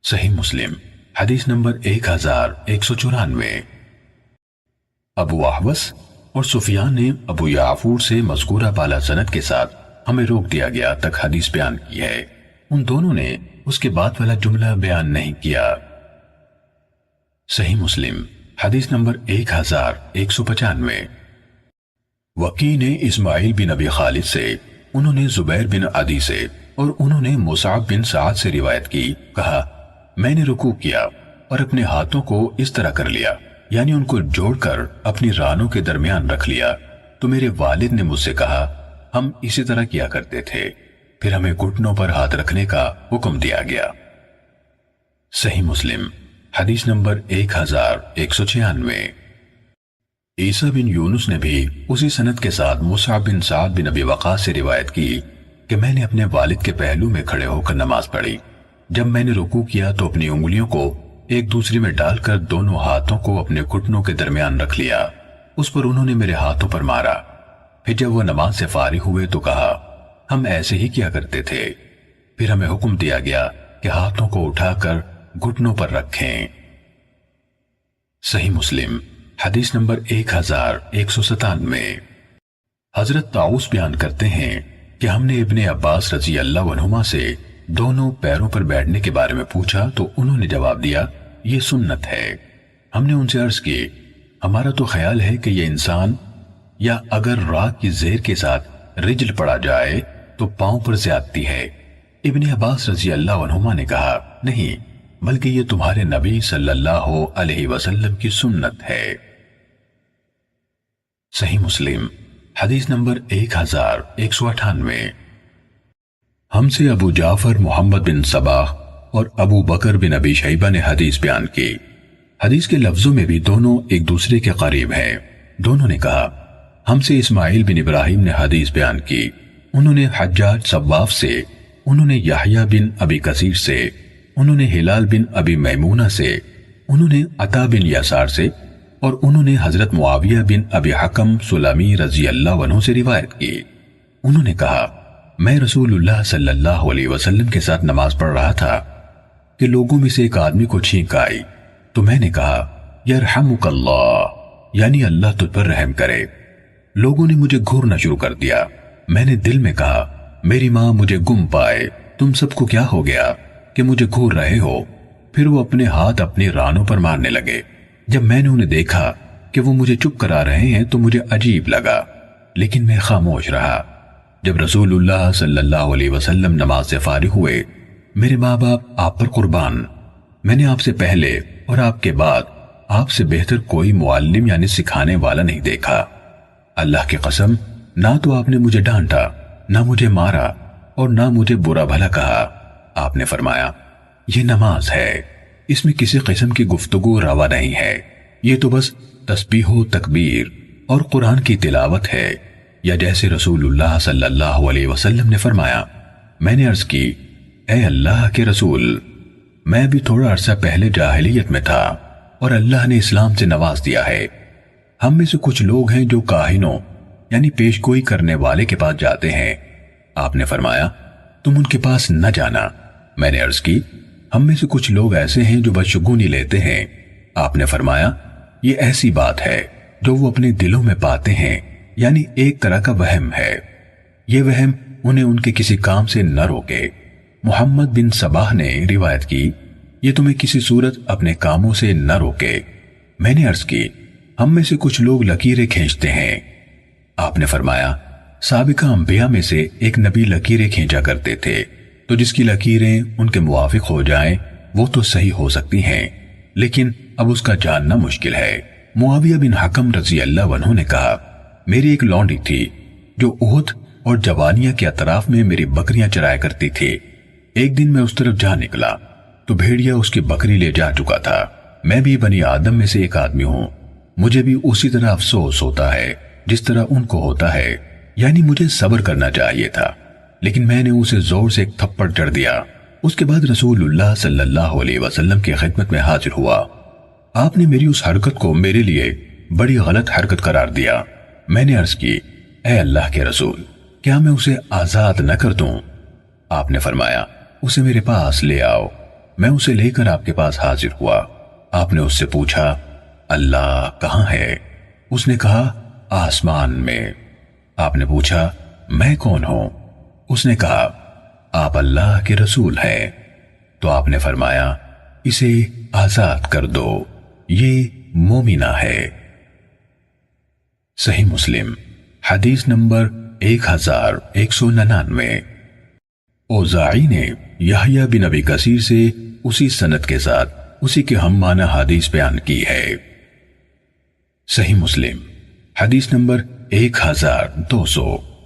S1: صحیح مسلم حدیث نمبر 1194۔ ابو احوص اور سفیان نے ابو یعفور سے مذکورہ بالا سند کے ساتھ ہمیں روک دیا گیا تک حدیث بیان کی ہے، ان دونوں نے اس کے بعد والا جملہ بیان نہیں کیا۔ صحیح مسلم حدیث نمبر 1195۔ وکی نے اسماعیل بن ابی خالد سے، انہوں نے زبیر بن عدی سے اور انہوں نے مصعب بن سعد سے روایت کی، کہا میں نے رکوع کیا اور اپنے ہاتھوں کو اس طرح کر لیا، یعنی ان کو جوڑ کر اپنی رانوں کے درمیان رکھ لیا، تو میرے والد نے مجھ سے کہا ہم اسی طرح کیا کرتے تھے، پھر ہمیں گھٹنوں پر ہاتھ رکھنے کا حکم دیا گیا۔ صحیح مسلم حدیث نمبر 1196۔ عیسیٰ بن یونس نے بھی اسی سند کے ساتھ مصعب بن سعد بن ابی وقاص سے روایت کی کہ میں نے اپنے والد کے پہلو میں کھڑے ہو کر نماز پڑھی، جب میں نے رکوع کیا تو اپنی انگلیوں کو ایک دوسری میں ڈال کر دونوں ہاتھوں کو اپنے گھٹنوں کے درمیان رکھ لیا، اس پر انہوں نے میرے ہاتھوں پر مارا، پھر جب وہ نماز سے فارغ ہوئے تو کہا ہم ایسے ہی کیا کرتے تھے، پھر ہمیں حکم دیا گیا کہ ہاتھوں کو اٹھا کر گھٹنوں پر رکھیں۔ صحیح مسلم حدیث نمبر 1197۔ حضرت طاؤس بیان کرتے ہیں کہ ہم نے ابن عباس رضی اللہ عنہما سے دونوں پیروں پر بیٹھنے کے بارے میں پوچھا تو انہوں نے جواب دیا یہ سنت ہے۔ ہم نے ان سے عرض کی ہمارا تو خیال ہے کہ یہ انسان یا اگر راہ کی زیر کے ساتھ رجل پڑا جائے تو پاؤں پر زیادتی ہے۔ ابن عباس رضی اللہ عنہما نے کہا نہیں، بلکہ یہ تمہارے نبی صلی اللہ علیہ وسلم کی سنت ہے۔ صحیح مسلم حدیث نمبر 1198۔ ہم سے ابو جعفر محمد بن صباح اور ابو بکر بن ابی شیبہ نے حدیث بیان کی۔ حدیث کے لفظوں میں بھی دونوں ایک دوسرے کے قریب ہیں۔ دونوں نے کہا ہم سے اسماعیل بن ابراہیم نے حدیث بیان کی، انہوں نے حجاج صواف سے، انہوں نے یحییٰ بن ابی کثیر سے، انہوں نے ہلال بن ابی میمونہ سے، انہوں نے عطا بن یسار سے اور انہوں نے حضرت معاویہ بن ابی حکم سلمی رضی اللہ عنہ سے روایت کی۔ انہوں نے کہا میں رسول اللہ صلی اللہ علیہ وسلم کے ساتھ نماز پڑھ رہا تھا کہ لوگوں میں سے ایک آدمی کو چھینک آئی، تو میں نے کہا یرحمک اللہ، یعنی اللہ تجھ پر رحم کرے۔ لوگوں نے مجھے گھورنا شروع کر دیا، میں نے دل میں کہا میری ماں مجھے گم پائے، تم سب کو کیا ہو گیا کہ مجھے گھور رہے ہو؟ پھر وہ اپنے ہاتھ اپنی رانوں پر مارنے لگے۔ جب میں نے انہیں دیکھا کہ وہ مجھے چپ کرا رہے ہیں تو مجھے عجیب لگا، لیکن میں خاموش رہا۔ جب رسول اللہ صلی اللہ علیہ وسلم نماز سے فارغ ہوئے، میرے ماں باپ آپ پر قربان، میں نے آپ سے پہلے اور آپ کے بعد آپ سے بہتر کوئی معلم یعنی سکھانے والا نہیں دیکھا۔ اللہ کی قسم، نہ تو آپ نے مجھے ڈانٹا، نہ مجھے مارا اور نہ مجھے برا بھلا کہا۔ آپ نے فرمایا یہ نماز ہے، اس میں کسی قسم کی گفتگو روا نہیں ہے، یہ تو بس تسبیح و تکبیر اور قرآن کی تلاوت ہے۔ یا جیسے رسول اللہ صلی اللہ علیہ وسلم نے فرمایا میں نے عرض کی اے اللہ کے رسول، میں بھی تھوڑا عرصہ پہلے جاہلیت میں تھا اور اللہ نے اسلام سے نواز دیا ہے۔ ہم میں سے کچھ لوگ ہیں جو کاہنوں یعنی پیش گوئی کرنے والے کے پاس جاتے ہیں۔ آپ نے فرمایا تم ان کے پاس نہ جانا۔ میں نے عرض کی ہم میں سے کچھ لوگ ایسے ہیں جو بدشگونی لیتے ہیں۔ آپ نے فرمایا یہ ایسی بات ہے جو وہ اپنے دلوں میں پاتے ہیں، یعنی ایک طرح کا وہم ہے، یہ وہم انہیں ان کے کسی کام سے نہ روکے۔ محمد بن صباح نے روایت کی یہ تمہیں کسی صورت اپنے کاموں سے نہ روکے۔ میں نے عرض کی ہم میں سے کچھ لوگ لکیریں کھینچتے ہیں۔ آپ نے فرمایا سابقہ انبیاء میں سے ایک نبی لکیریں کھینچا کرتے تھے، تو جس کی لکیریں ان کے موافق ہو جائیں وہ تو صحیح ہو سکتی ہیں، لیکن اب اس کا جاننا مشکل ہے۔ معاویہ بن حکم رضی اللہ عنہ نے کہا میری ایک لونڈی تھی جو احد اور جوانیہ کے اطراف میں میری بکریاں چرایا کرتی تھی۔ ایک دن میں اس طرف جا نکلا تو بھیڑیا اس کی بکری لے جا چکا تھا۔ میں بھی بنی آدم میں سے ایک آدمی ہوں، مجھے بھی اسی طرح افسوس ہوتا ہے جس طرح ان کو ہوتا ہے، یعنی مجھے صبر کرنا چاہیے تھا، لیکن میں نے اسے زور سے ایک تھپڑ جڑ دیا۔ اس کے بعد رسول اللہ صلی اللہ علیہ وسلم کی خدمت میں حاضر ہوا۔ آپ نے میری اس حرکت کو میرے لیے بڑی غلط حرکت قرار دیا۔ میں نے عرض کی اے اللہ کے رسول، کیا میں اسے آزاد نہ کر دوں؟ آپ نے فرمایا اسے میرے پاس لے آؤ۔ میں اسے لے کر آپ کے پاس حاضر ہوا۔ آپ نے اس سے پوچھا اللہ کہاں ہے؟ اس نے کہا آسمان میں۔ آپ نے پوچھا میں کون ہوں؟ اس نے کہا آپ اللہ کے رسول ہیں۔ تو آپ نے فرمایا اسے آزاد کر دو، یہ مومنہ ہے۔ صحیح مسلم حدیث نمبر 1199۔ اوزاعی نے یحییٰ بن ابی کثیر سے اسی سند کے ساتھ اسی کے ہم معنی حدیث بیان کی ہے۔ صحیح مسلم حدیث نمبر 1200۔